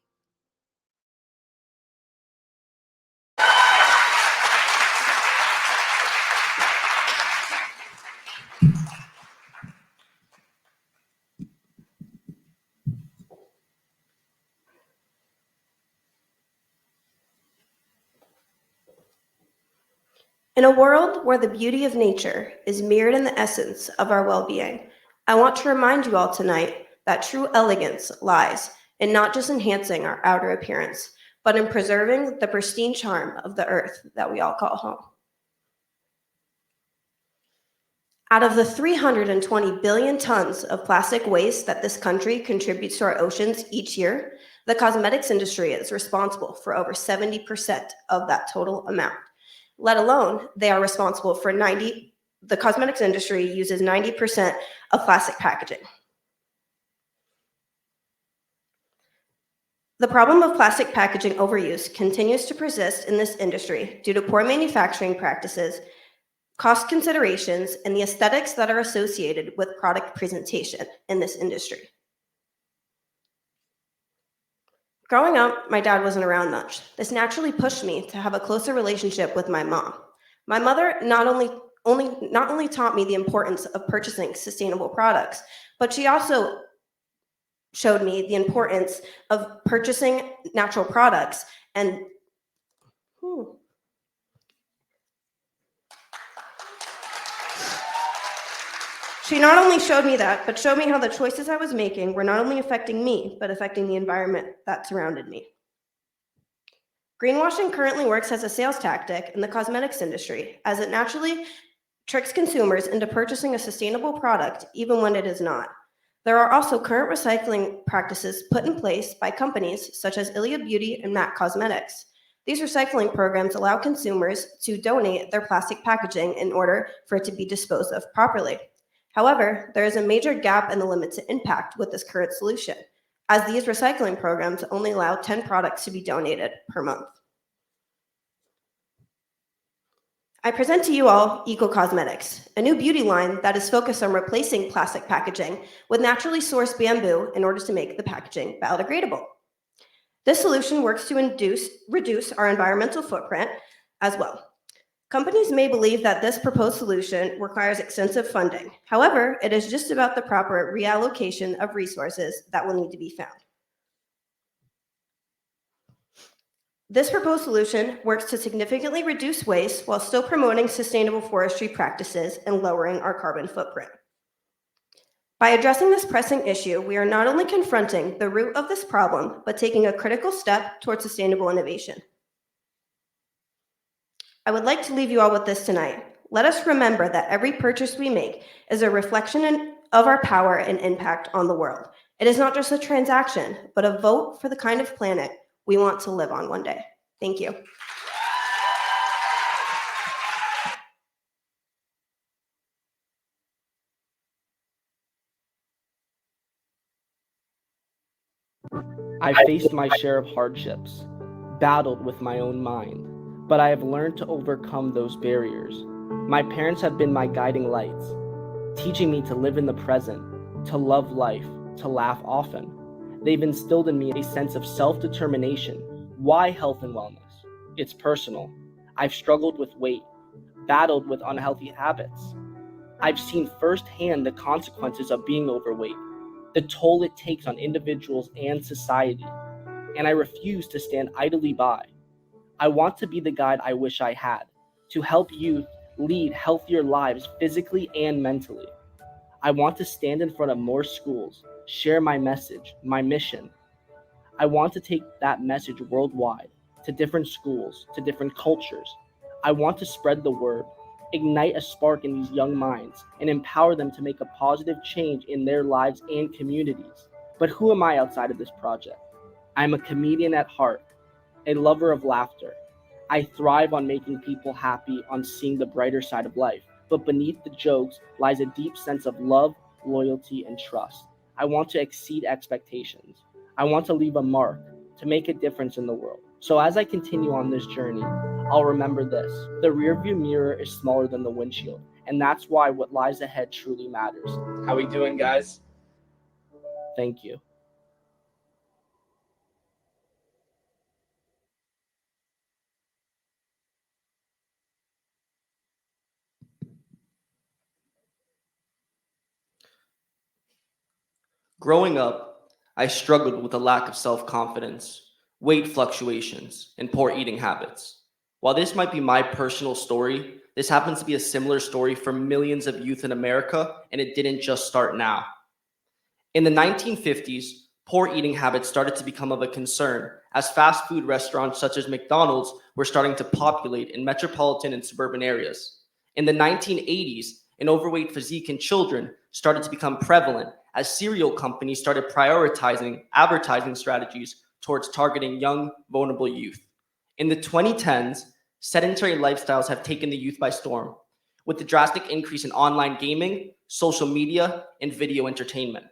In a world where the beauty of nature is mirrored in the essence of our well-being, I want to remind you all tonight that true elegance lies in not just enhancing our outer appearance, but in preserving the pristine charm of the earth that we all call home. Out of the 320 billion tons of plastic waste that this country contributes to our oceans each year, the cosmetics industry is responsible for over 70% of that total amount. Let alone, they are responsible for the cosmetics industry uses 90% of plastic packaging. The problem of plastic packaging overuse continues to persist in this industry due to poor manufacturing practices, cost considerations, and the aesthetics that are associated with product presentation in this industry. Growing up, my dad wasn't around much. This naturally pushed me to have a closer relationship with my mom. My mother not only taught me the importance of purchasing sustainable products, but she also showed me the importance of purchasing natural products and She not only showed me that, but showed me how the choices I was making were not only affecting me, but affecting the environment that surrounded me. Greenwashing currently works as a sales tactic in the cosmetics industry, as it naturally tricks consumers into purchasing a sustainable product even when it is not. There are also current recycling practices put in place by companies such as Ilia Beauty and MAC Cosmetics. These recycling programs allow consumers to donate their plastic packaging in order for it to be disposed of properly. However, there is a major gap in the limit to impact with this current solution, as these recycling programs only allow 10 products to be donated per month. I present to you all Eco Cosmetics, a new beauty line that is focused on replacing plastic packaging with naturally sourced bamboo in order to make the packaging biodegradable. This solution works to reduce our environmental footprint as well. Companies may believe that this proposed solution requires extensive funding. However, it is just about the proper reallocation of resources that will need to be found. This proposed solution works to significantly reduce waste while still promoting sustainable forestry practices and lowering our carbon footprint. By addressing this pressing issue, we are not only confronting the root of this problem, but taking a critical step towards sustainable innovation. I would like to leave you all with this tonight. Let us remember that every purchase we make is a reflection of our power and impact on the world. It is not just a transaction, but a vote for the kind of planet we want to live on one day. Thank you. I faced my share of hardships, battled with my own mind, but I have learned to overcome those barriers. My parents have been my guiding lights, teaching me to live in the present, to love life, to laugh often. They've instilled in me a sense of self-determination. Why health and wellness? It's personal. I've struggled with weight, battled with unhealthy habits. I've seen firsthand the consequences of being overweight, the toll it takes on individuals and society, and I refuse to stand idly by. I want to be the guide I wish I had, to help youth lead healthier lives physically and mentally. I want to stand in front of more schools, share my message, my mission. I want to take that message worldwide, to different schools, to different cultures. I want to spread the word, ignite a spark in these young minds, and empower them to make a positive change in their lives and communities. But who am I outside of this project? I'm a comedian at heart, a lover of laughter. I thrive on making people happy, on seeing the brighter side of life. But beneath the jokes lies a deep sense of love, loyalty, and trust. I want to exceed expectations. I want to leave a mark, to make a difference in the world. So as I continue on this journey, I'll remember this. The rearview mirror is smaller than the windshield, and that's why what lies ahead truly matters. How we doing, guys? Thank you. Growing up, I struggled with a lack of self-confidence, weight fluctuations, and poor eating habits. While this might be my personal story, this happens to be a similar story for millions of youth in America, and it didn't just start now. In the 1950s, poor eating habits started to become of a concern as fast food restaurants such as McDonald's were starting to populate in metropolitan and suburban areas. In the 1980s, an overweight physique in children started to become prevalent as cereal companies started prioritizing advertising strategies towards targeting young, vulnerable youth. In the 2010s, sedentary lifestyles have taken the youth by storm, with the drastic increase in online gaming, social media, and video entertainment.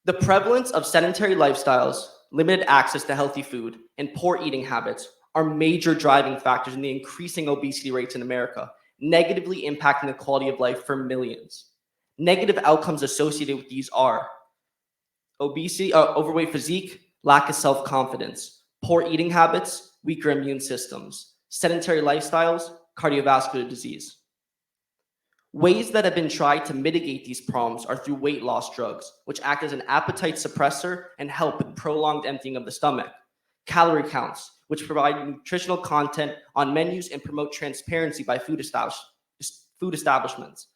The prevalence of sedentary lifestyles, limited access to healthy food, and poor eating habits are major driving factors in the increasing obesity rates in America, negatively impacting the quality of life for millions. Negative outcomes associated with these are obesity, overweight physique, lack of self-confidence, poor eating habits, weaker immune systems, sedentary lifestyles, cardiovascular disease. Ways that have been tried to mitigate these problems are through weight loss drugs, which act as an appetite suppressor and help with prolonged emptying of the stomach. Calorie counts, which provide nutritional content on menus and promote transparency by food establishments.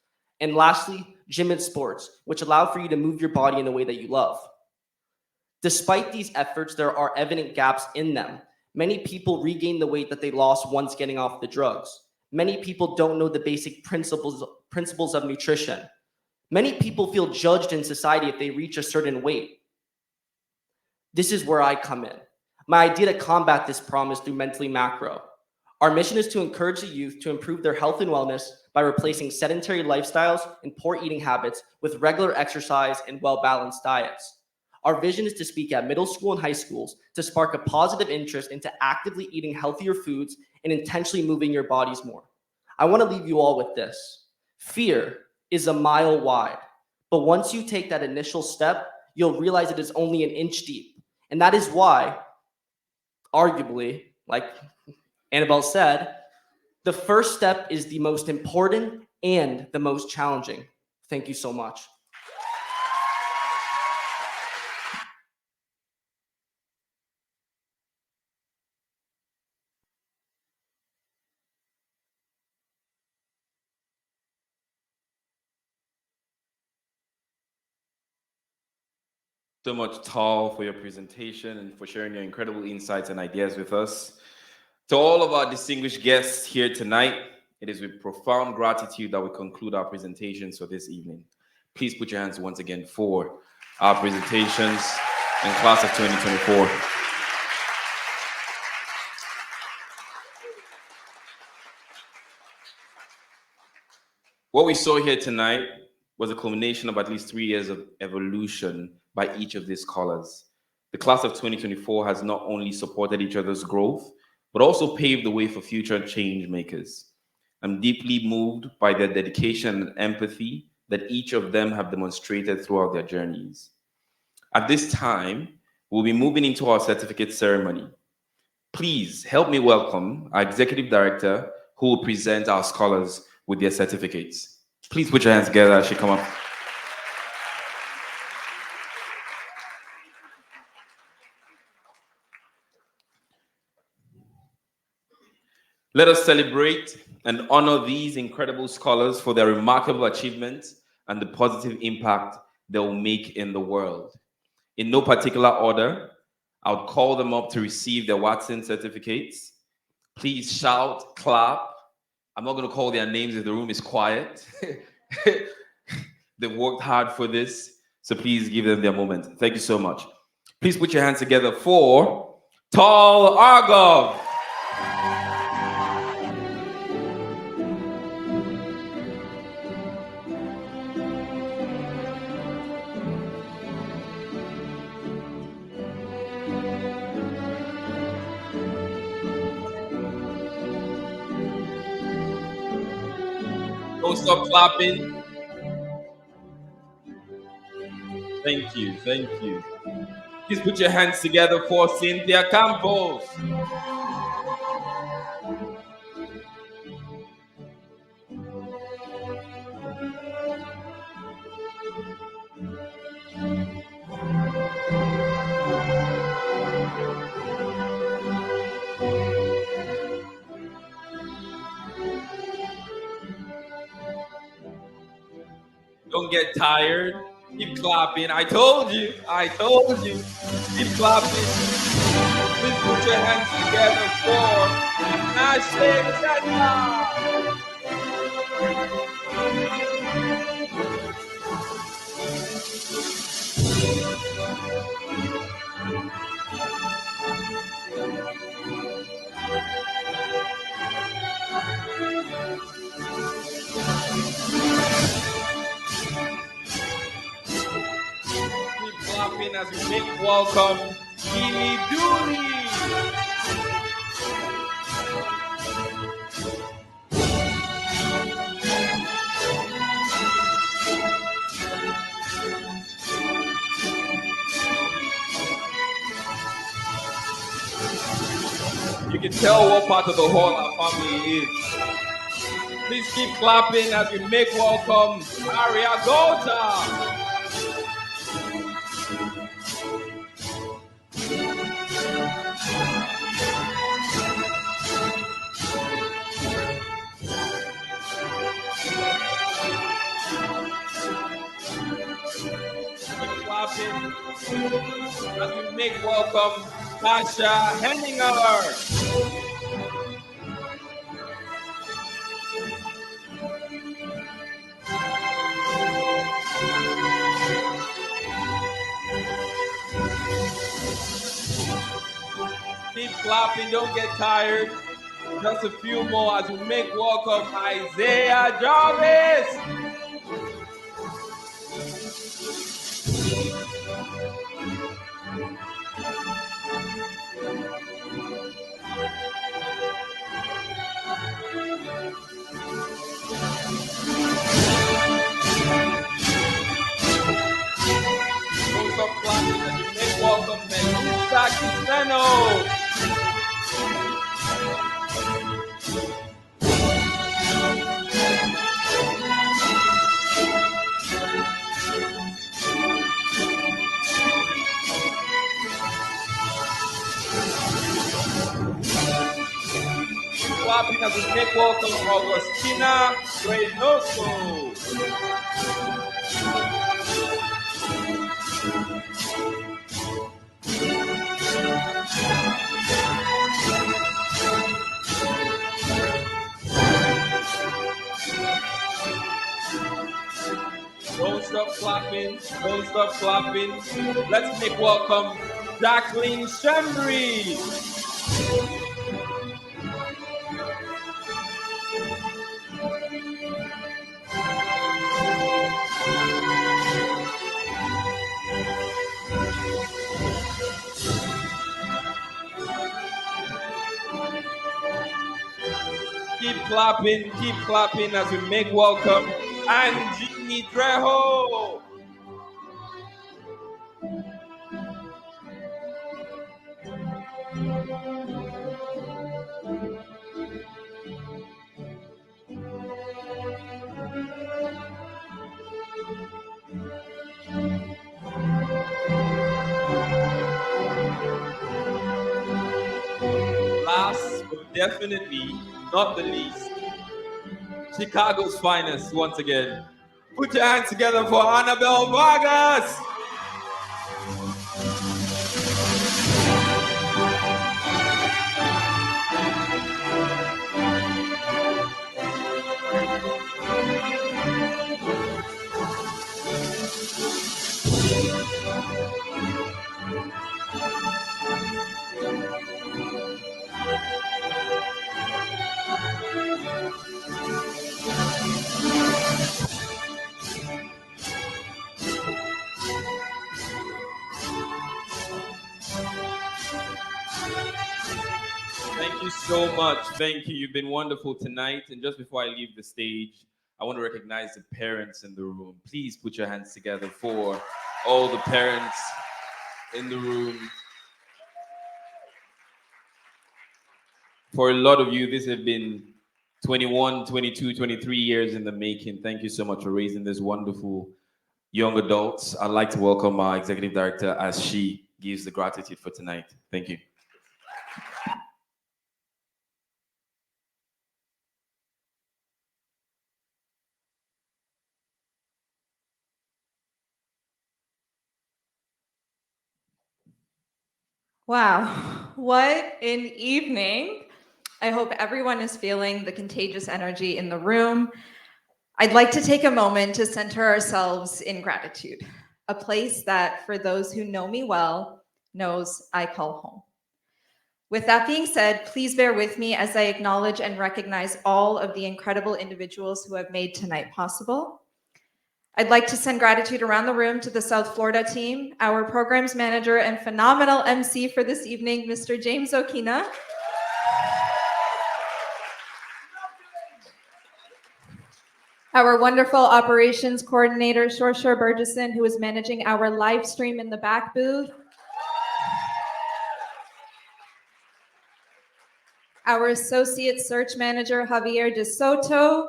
And lastly, gym and sports, which allow for you to move your body in the way that you love. Despite these efforts, there are evident gaps in them. Many people regain the weight that they lost once getting off the drugs. Many people don't know the basic principles of nutrition. Many people feel judged in society if they reach a certain weight. This is where I come in. My idea to combat this problem is through Mentally Macro. Our mission is to encourage the youth to improve their health and wellness by replacing sedentary lifestyles and poor eating habits with regular exercise and well-balanced diets. Our vision is to speak at middle school and high schools to spark a positive interest into actively eating healthier foods and intentionally moving your bodies more. I want to leave you all with this. Fear is a mile wide, but once you take that initial step, you'll realize it is only an inch deep. And that is why, arguably, like Annabelle said, the first step is the most important and the most challenging. Thank you so much. So much, Tal, for your presentation and for sharing your incredible insights and ideas with us. To all of our distinguished guests here tonight, it is with profound gratitude that we conclude our presentations for this evening. Please put your hands once again for our presentations and class of 2024. What we saw here tonight was a culmination of at least 3 years of evolution by each of these scholars. The class of 2024 has not only supported each other's growth, but also paved the way for future change makers. I'm deeply moved by their dedication and empathy that each of them have demonstrated throughout their journeys. At this time, we'll be moving into our certificate ceremony. Please help me welcome our executive director who will present our scholars with their certificates. Please put your hands together as she come up. Let us celebrate and honor these incredible scholars for their remarkable achievements and the positive impact they will make in the world. In no particular order, I would call them up to receive their Watson certificates. Please shout, clap. I'm not going to call their names if the room is quiet. They've worked hard for this, so please give them their moment. Thank you so much. Please put your hands together for Tall Argov. Don't stop clapping. Thank you, thank you. Please put your hands together for Cynthia Campos. Don't get tired. Keep clapping. I told you. I told you. Keep clapping. Please put your hands together for Nashe Cheta. Keep clapping as we make welcome Kimi Dooley. You can tell what part of the hall our family is. Please keep clapping as we make welcome Aria Gota. Keep clapping as we make welcome Tasha Henninger. Keep clapping, don't get tired. Just a few more as we make welcome Isaiah Jarvis. Don't stop clapping as we make welcome Melissa Quiseno. Clapping as we make welcome Augustina Reynoso. Don't stop clapping, don't stop clapping. Let's make welcome Jacqueline Shembri. Keep clapping as we make welcome Angie Trejo. definitely not the least, Chicago's finest once again. Put your hands together for Annabelle Vargas. Thank you so much. Thank you. You've been wonderful tonight. And just before I leave the stage, I want to recognize the parents in the room. Please put your hands together for all the parents in the room. For a lot of you, this has been 21, 22, 23 years in the making. Thank you so much for raising this wonderful young adults. I'd like to welcome our executive director as she gives the gratitude for tonight. Thank you. Wow, what an evening. I hope everyone is feeling the contagious energy in the room. I'd like to take a moment to center ourselves in gratitude, a place that, for those who know me well, knows I call home. With that being said, please bear with me as I acknowledge and recognize all of the incredible individuals who have made tonight possible. I'd like to send gratitude around the room to the South Florida team, our programs manager and phenomenal MC for this evening, Mr. James Okina. Our wonderful operations coordinator, Shorsha Burgesson, who is managing our live stream in the back booth. Our associate search manager, Javier De Soto.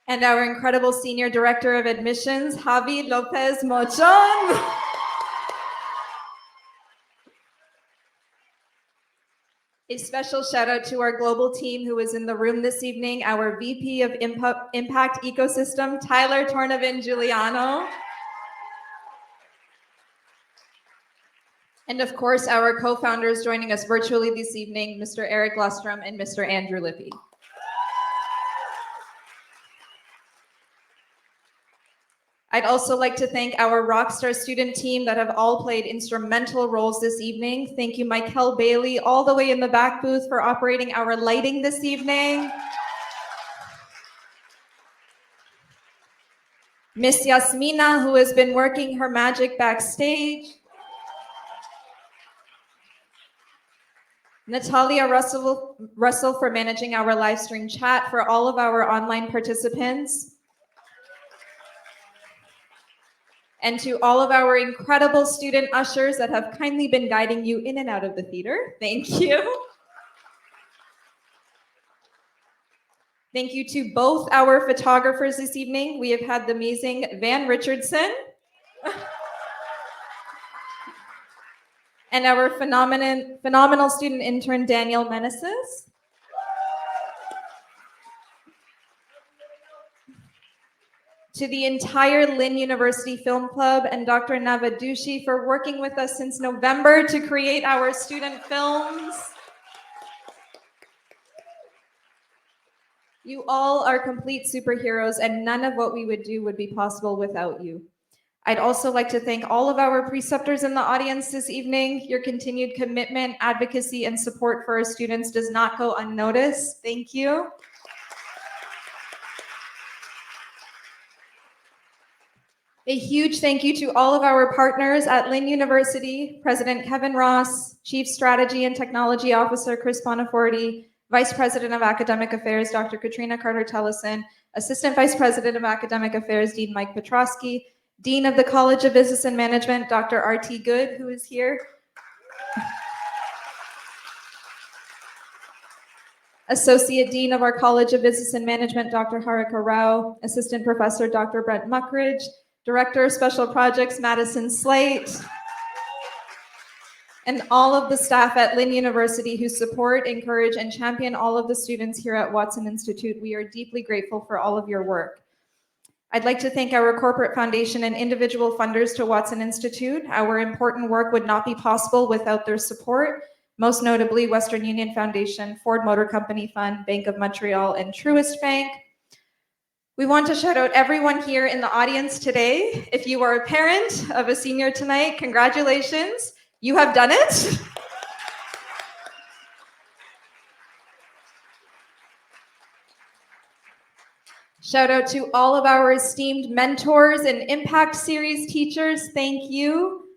And our incredible senior director of admissions, Javi Lopez Mochon. A special shout out to our global team who is in the room this evening, our VP of Impact Ecosystem, Tyler Tornavin Giuliano. And of course, our co-founders joining us virtually this evening, Mr. Eric Lustrom and Mr. Andrew Lippy. I'd also like to thank our Rockstar student team that have all played instrumental roles this evening. Thank you, Michael Bailey, all the way in the back booth for operating our lighting this evening. Miss Yasmina, who has been working her magic backstage. Natalia Russell for managing our live stream chat for all of our online participants. And to all of our incredible student ushers that have kindly been guiding you in and out of the theater, thank you. Thank you to both our photographers this evening. We have had the amazing Van Richardson and our phenomenal student intern, Daniel Meneses. To the entire Lynn University Film Club and Dr. Navadushi for working with us since November to create our student films. You all are complete superheroes, and none of what we would do would be possible without you. I'd also like to thank all of our preceptors in the audience this evening. Your continued commitment, advocacy, and support for our students does not go unnoticed. Thank you. A huge thank you to all of our partners at Lynn University, President Kevin Ross, Chief Strategy and Technology Officer Chris Bonaforti, Vice President of Academic Affairs Dr. Katrina Carter-Tellison, Assistant Vice President of Academic Affairs Dean Mike Petrosky, Dean of the College of Business and Management Dr. R.T. Good, who is here, Associate Dean of our College of Business and Management Dr. Harika Rao, Assistant Professor Dr. Brent Muckridge, Director of Special Projects, Madison Slate. and all of the staff at Lynn University who support, encourage, and champion all of the students here at Watson Institute. We are deeply grateful for all of your work. I'd like to thank our corporate foundation and individual funders to Watson Institute. Our important work would not be possible without their support, most notably Western Union Foundation, Ford Motor Company Fund, Bank of Montreal, and Truist Bank. We want to shout out everyone here in the audience today. If you are a parent of a senior tonight, congratulations, you have done it. Shout out to all of our esteemed mentors and Impact Series teachers, thank you.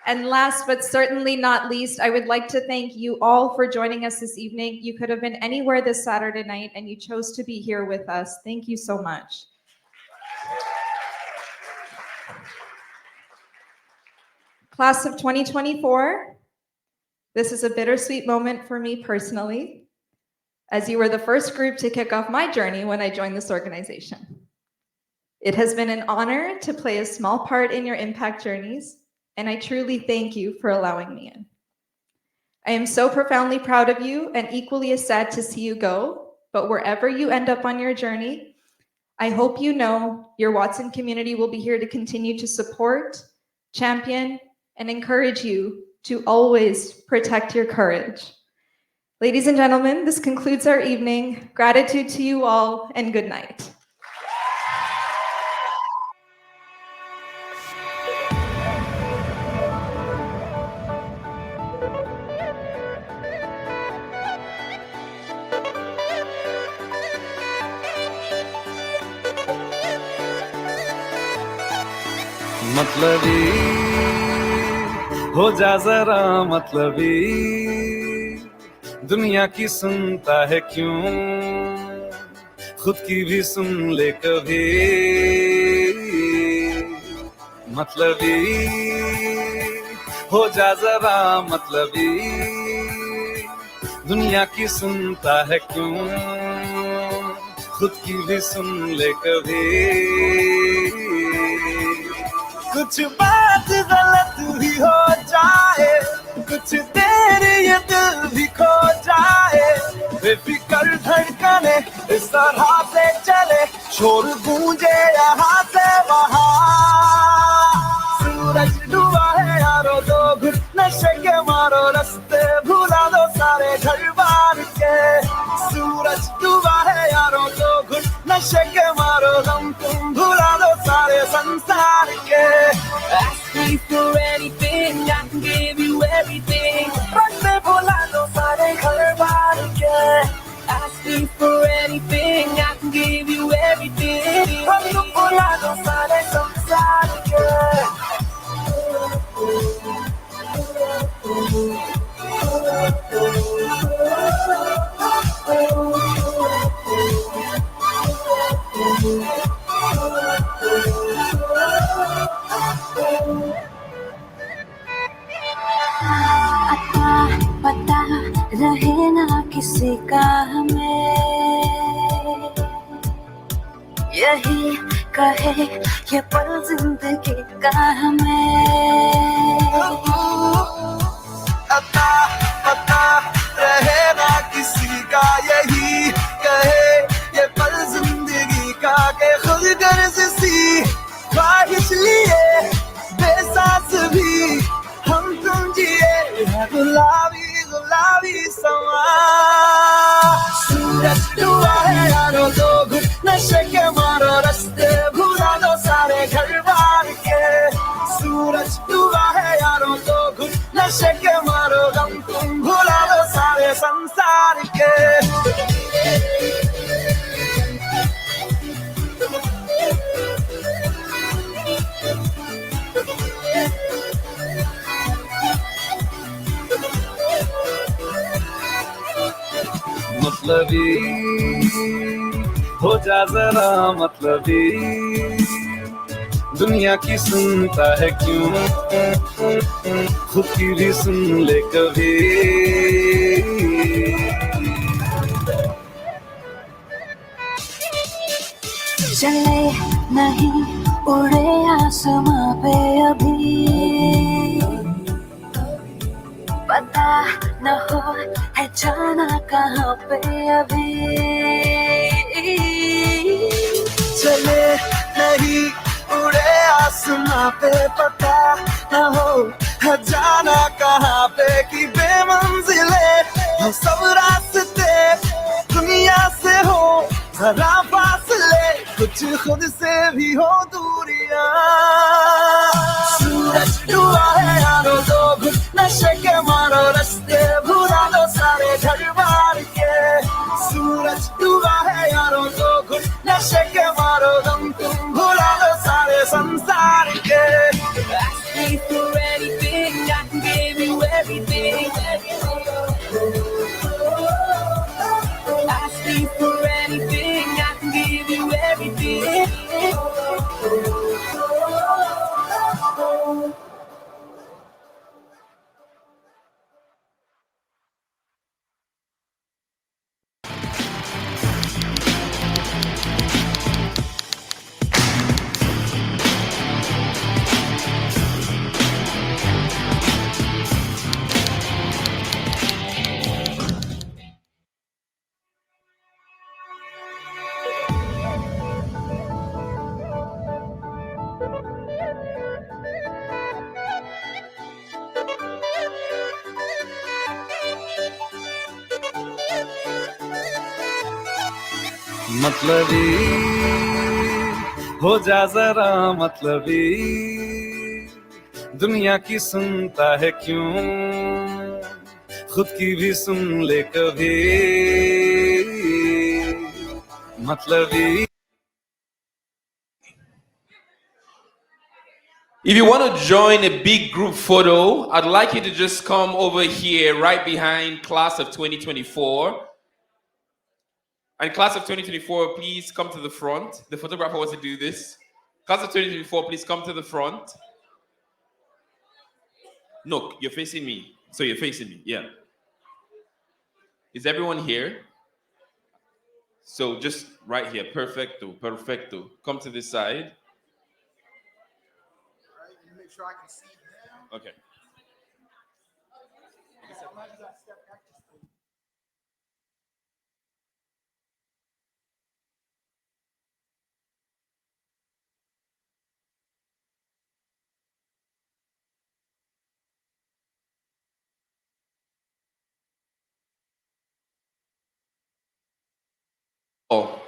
And last but certainly not least, I would like to thank you all for joining us this evening. You could have been anywhere this Saturday night and you chose to be here with us. Thank you so much. Class of 2024, this is a bittersweet moment for me personally, as you were the first group to kick off my journey when I joined this organization. It has been an honor to play a small part in your impact journeys, and I truly thank you for allowing me in. I am so profoundly proud of you and equally as sad to see you go, but wherever you end up on your journey, I hope you know your Watson community will be here to continue to support, champion, and encourage you to always protect your courage. Ladies and gentlemen, this concludes our evening. Gratitude to you all, and good night. मतलबी हो जा जरा मतलबी दुनिया की सुनता है क्यों खुद की भी सुन ले कभी मतलबी हो जा जरा मतलबी दुनिया की सुनता है क्यों खुद की भी सुन ले कभी कुछ बात गलत भी हो जाए कुछ देर ये दिल भी खो जाए बेफिक्र धड़कने इस तरह से चले शोर गूंजे यहाँ से वहाँ सूरज डूबा है यारो दो घुट नशे के मारो रास्ते भुला दो सारे घर बार के सूरज डूबा है यारो दो घुट नशे के मारो गम तुम भुला दो सारे संसार के Ask me for anything, I can give you everything रास्ते भुला दो सारे घर बार के Ask me for anything, I can give you everything हम तुम भुला दो सारे संसार के पता रहे ना किसी का हमें यही कहे ये पल जिंदगी का हमें पता रहे ना किसी का यही कहे ये पल जिंदगी का के खुद गर्ज सी ख्वाहिश लिए बेसास भी हम तुम जिए गुलाबी गुलाबी समा सूरज डूबा है यारो दो घुट नशे के मारो रास्ते भुला दो सारे घर बार के सूरज डूबा है यारो दो घुट नशे के मारो गम तुम भुला दो सारे संसार के मतलबी हो जा जरा मतलबी दुनिया की सुनता है क्यों खुद की भी सुन ले कभी चले नहीं उड़े आसमां पे अभी न हो है जाना कहाँ पे अभी चले नहीं उड़े आसमां पे पता न हो है जाना कहाँ पे कि बेमंजिले हो सब रास्ते दुनिया से हो जरा फासले कुछ खुद से भी हो दूरियां सूरज डूबा है यारो दो घुट नशे के मारो रास्ते भुला दो सारे घर बार के सूरज डूबा है यारो दो घुट नशे के मारो गम तुम भुला दो सारे संसार के Ask me for anything, I can give you everything. Ask me for anything, I can give you everything. मतलबी हो जा जरा मतलबी दुनिया की सुनता है क्यों खुद की भी सुन ले कभी मतलबी If you want to join a big group photo, I'd like you to just come over here right behind class of 2024. And class of 2024, please come to the front. The photographer wants to do this. Class of 2024, please come to the front. No, you're facing me. So you're facing me, yeah. Is everyone here? So just right here, perfecto, perfecto. Come to this side. Make sure I can see them. Okay. Oh,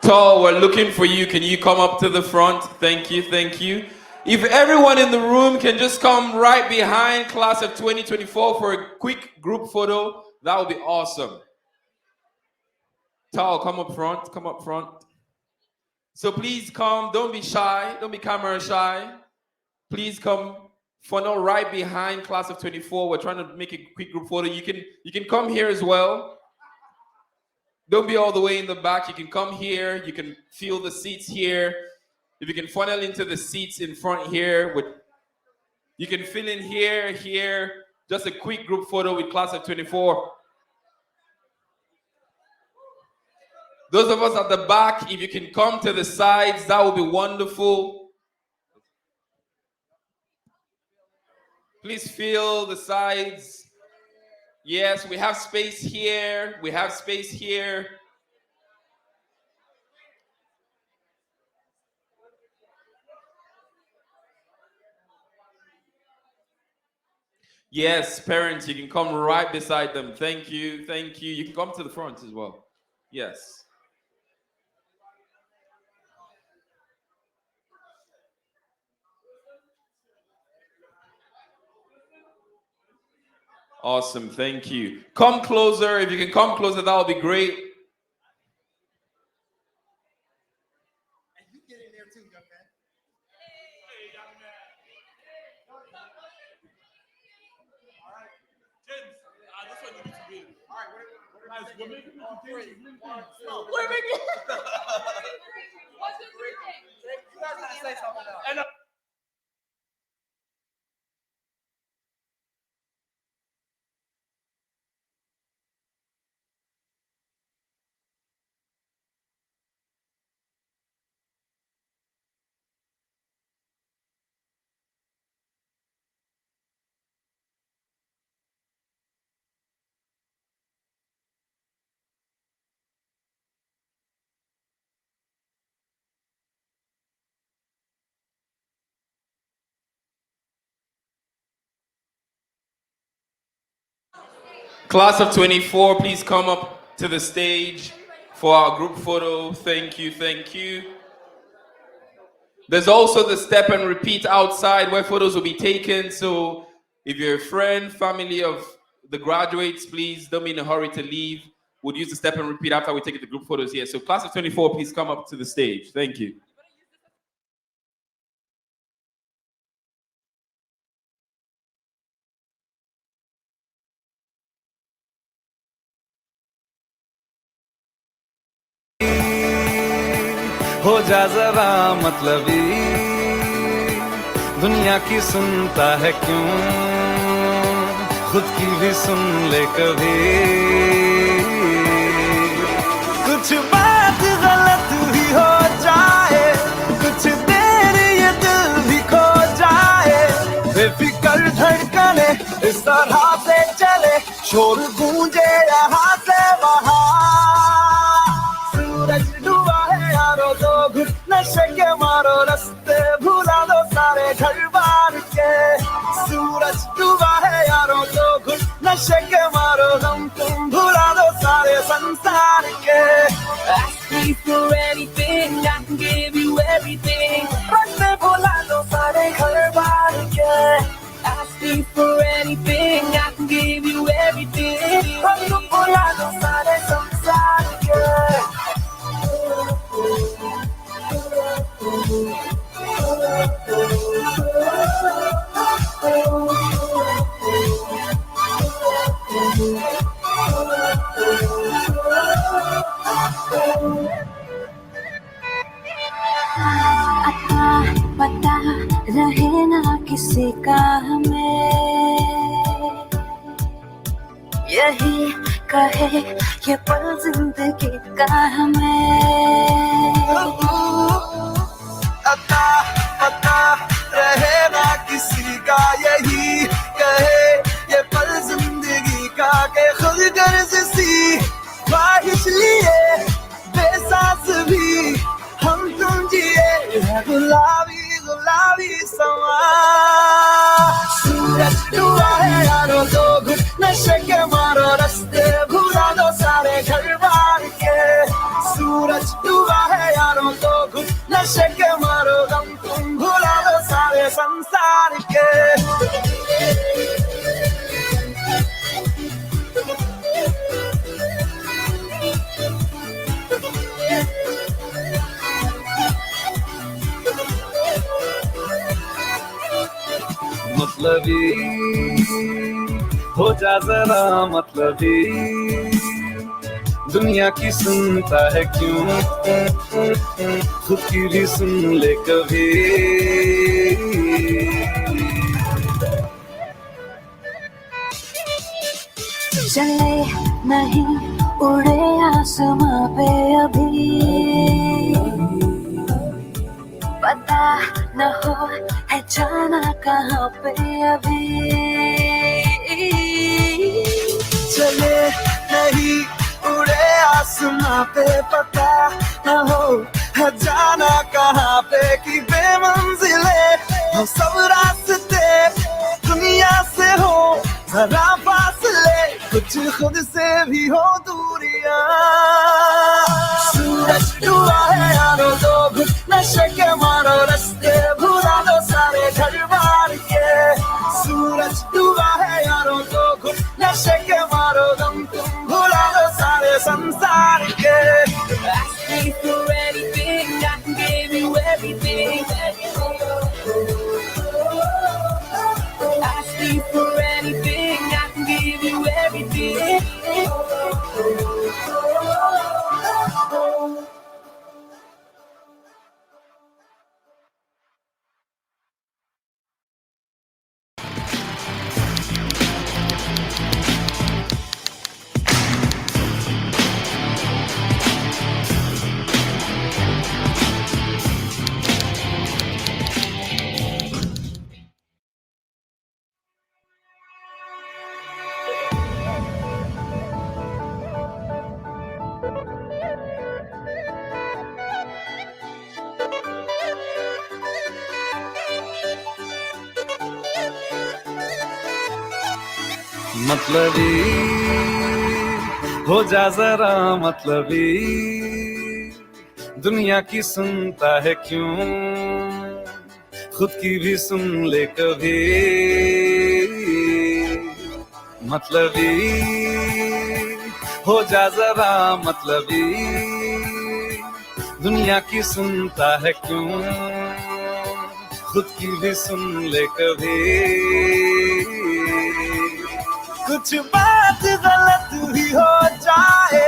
Tall, we're looking for you. Can you come up to the front? Thank you, thank you. If everyone in the room can just come right behind class of 2024 for a quick group photo, that would be awesome. Tall, come up front, come up front. So please come, don't be shy, don't be camera shy. Please come funnel right behind class of 24. We're trying to make a quick group photo. You can come here as well. Don't be all the way in the back. You can come here. You can feel the seats here. If you can funnel into the seats in front here, you can fill in here, here. Just a quick group photo with class of 24. Those of us at the back, if you can come to the sides, that would be wonderful. Please fill the sides. Yes, we have space here. We have space here. Yes, parents, you can come right beside them. Thank you, thank you. You can come to the front as well. Yes. Awesome, thank you. Come closer. If you can come closer, that would be great. Class of 24, please come up to the stage for our group photo. Thank you, thank you. There's also the step and repeat outside where photos will be taken. So if you're a friend, family of the graduates, please don't be in a hurry to leave. We'll use the step and repeat after we take the group photos here. So class of 24, please come up to the stage. Thank you. हो जा जरा मतलबी दुनिया की सुनता है क्यों खुद की भी सुन ले कभी कुछ बात गलत भी हो जाए कुछ देर ये दिल भी खो जाए बेफिक्र धड़कने इस तरह से चले शोर गूंजे यहाँ से वहाँ सूरज डूबा है यारो दो घुट नशे के मारो रास्ते भुला दो सारे घर बार के सूरज डूबा है यारो दो घुट नशे के मारो गम तुम भुला दो सारे संसार के Ask me for anything, I can give you everything. रास्ते भुला दो सारे घर बार के Ask me for anything, I can give you everything. तुम भुला दो सारे संसार के अता पता रहे ना किसी का हमें यही कहे ये पल जिंदगी का हमें अता पता रहे ना किसी का यही कहे ये पल जिंदगी का के खुद गर्ज सी ख्वाहिश लिए बेसास भी हम तुम जिए गुलाबी गुलाबी समा सूरज डूबा है यारो दो घुट नशे के मारो रास्ते भुला दो सारे घर बार के सूरज डूबा है यारो दो घुट नशे के मारो गम तुम भुला दो सारे संसार के मतलबी हो जा जरा मतलबी दुनिया की सुनता है क्यों खुद की भी सुन ले कभी चले नहीं उड़े आसमां पे अभी पता न हो है जाना कहाँ पे अभी चले नहीं उड़े आसमां पे पता न हो है जाना कहाँ पे कि बेमंजिले हो सब रास्ते दुनिया से हो जरा फासले कुछ खुद से भी हो दूरियां सूरज डूबा है यारो दो घुट नशे के मारो रास्ते भुला दो सारे घर बार के सूरज डूबा है यारो दो घुट नशे के मारो गम तुम भुला दो सारे संसार के Ask me for anything, I can give you everything. Ask me for anything, I can give you everything. मतलबी हो जा जरा मतलबी दुनिया की सुनता है क्यों खुद की भी सुन ले कभी मतलबी हो जा जरा मतलबी दुनिया की सुनता है क्यों खुद की भी सुन ले कभी कुछ बात गलत भी हो जाए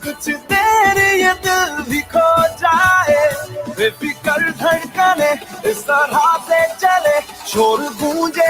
कुछ देर ये दिल भी खो जाए बेफिक्र धड़कने इस तरह से चले शोर गूंजे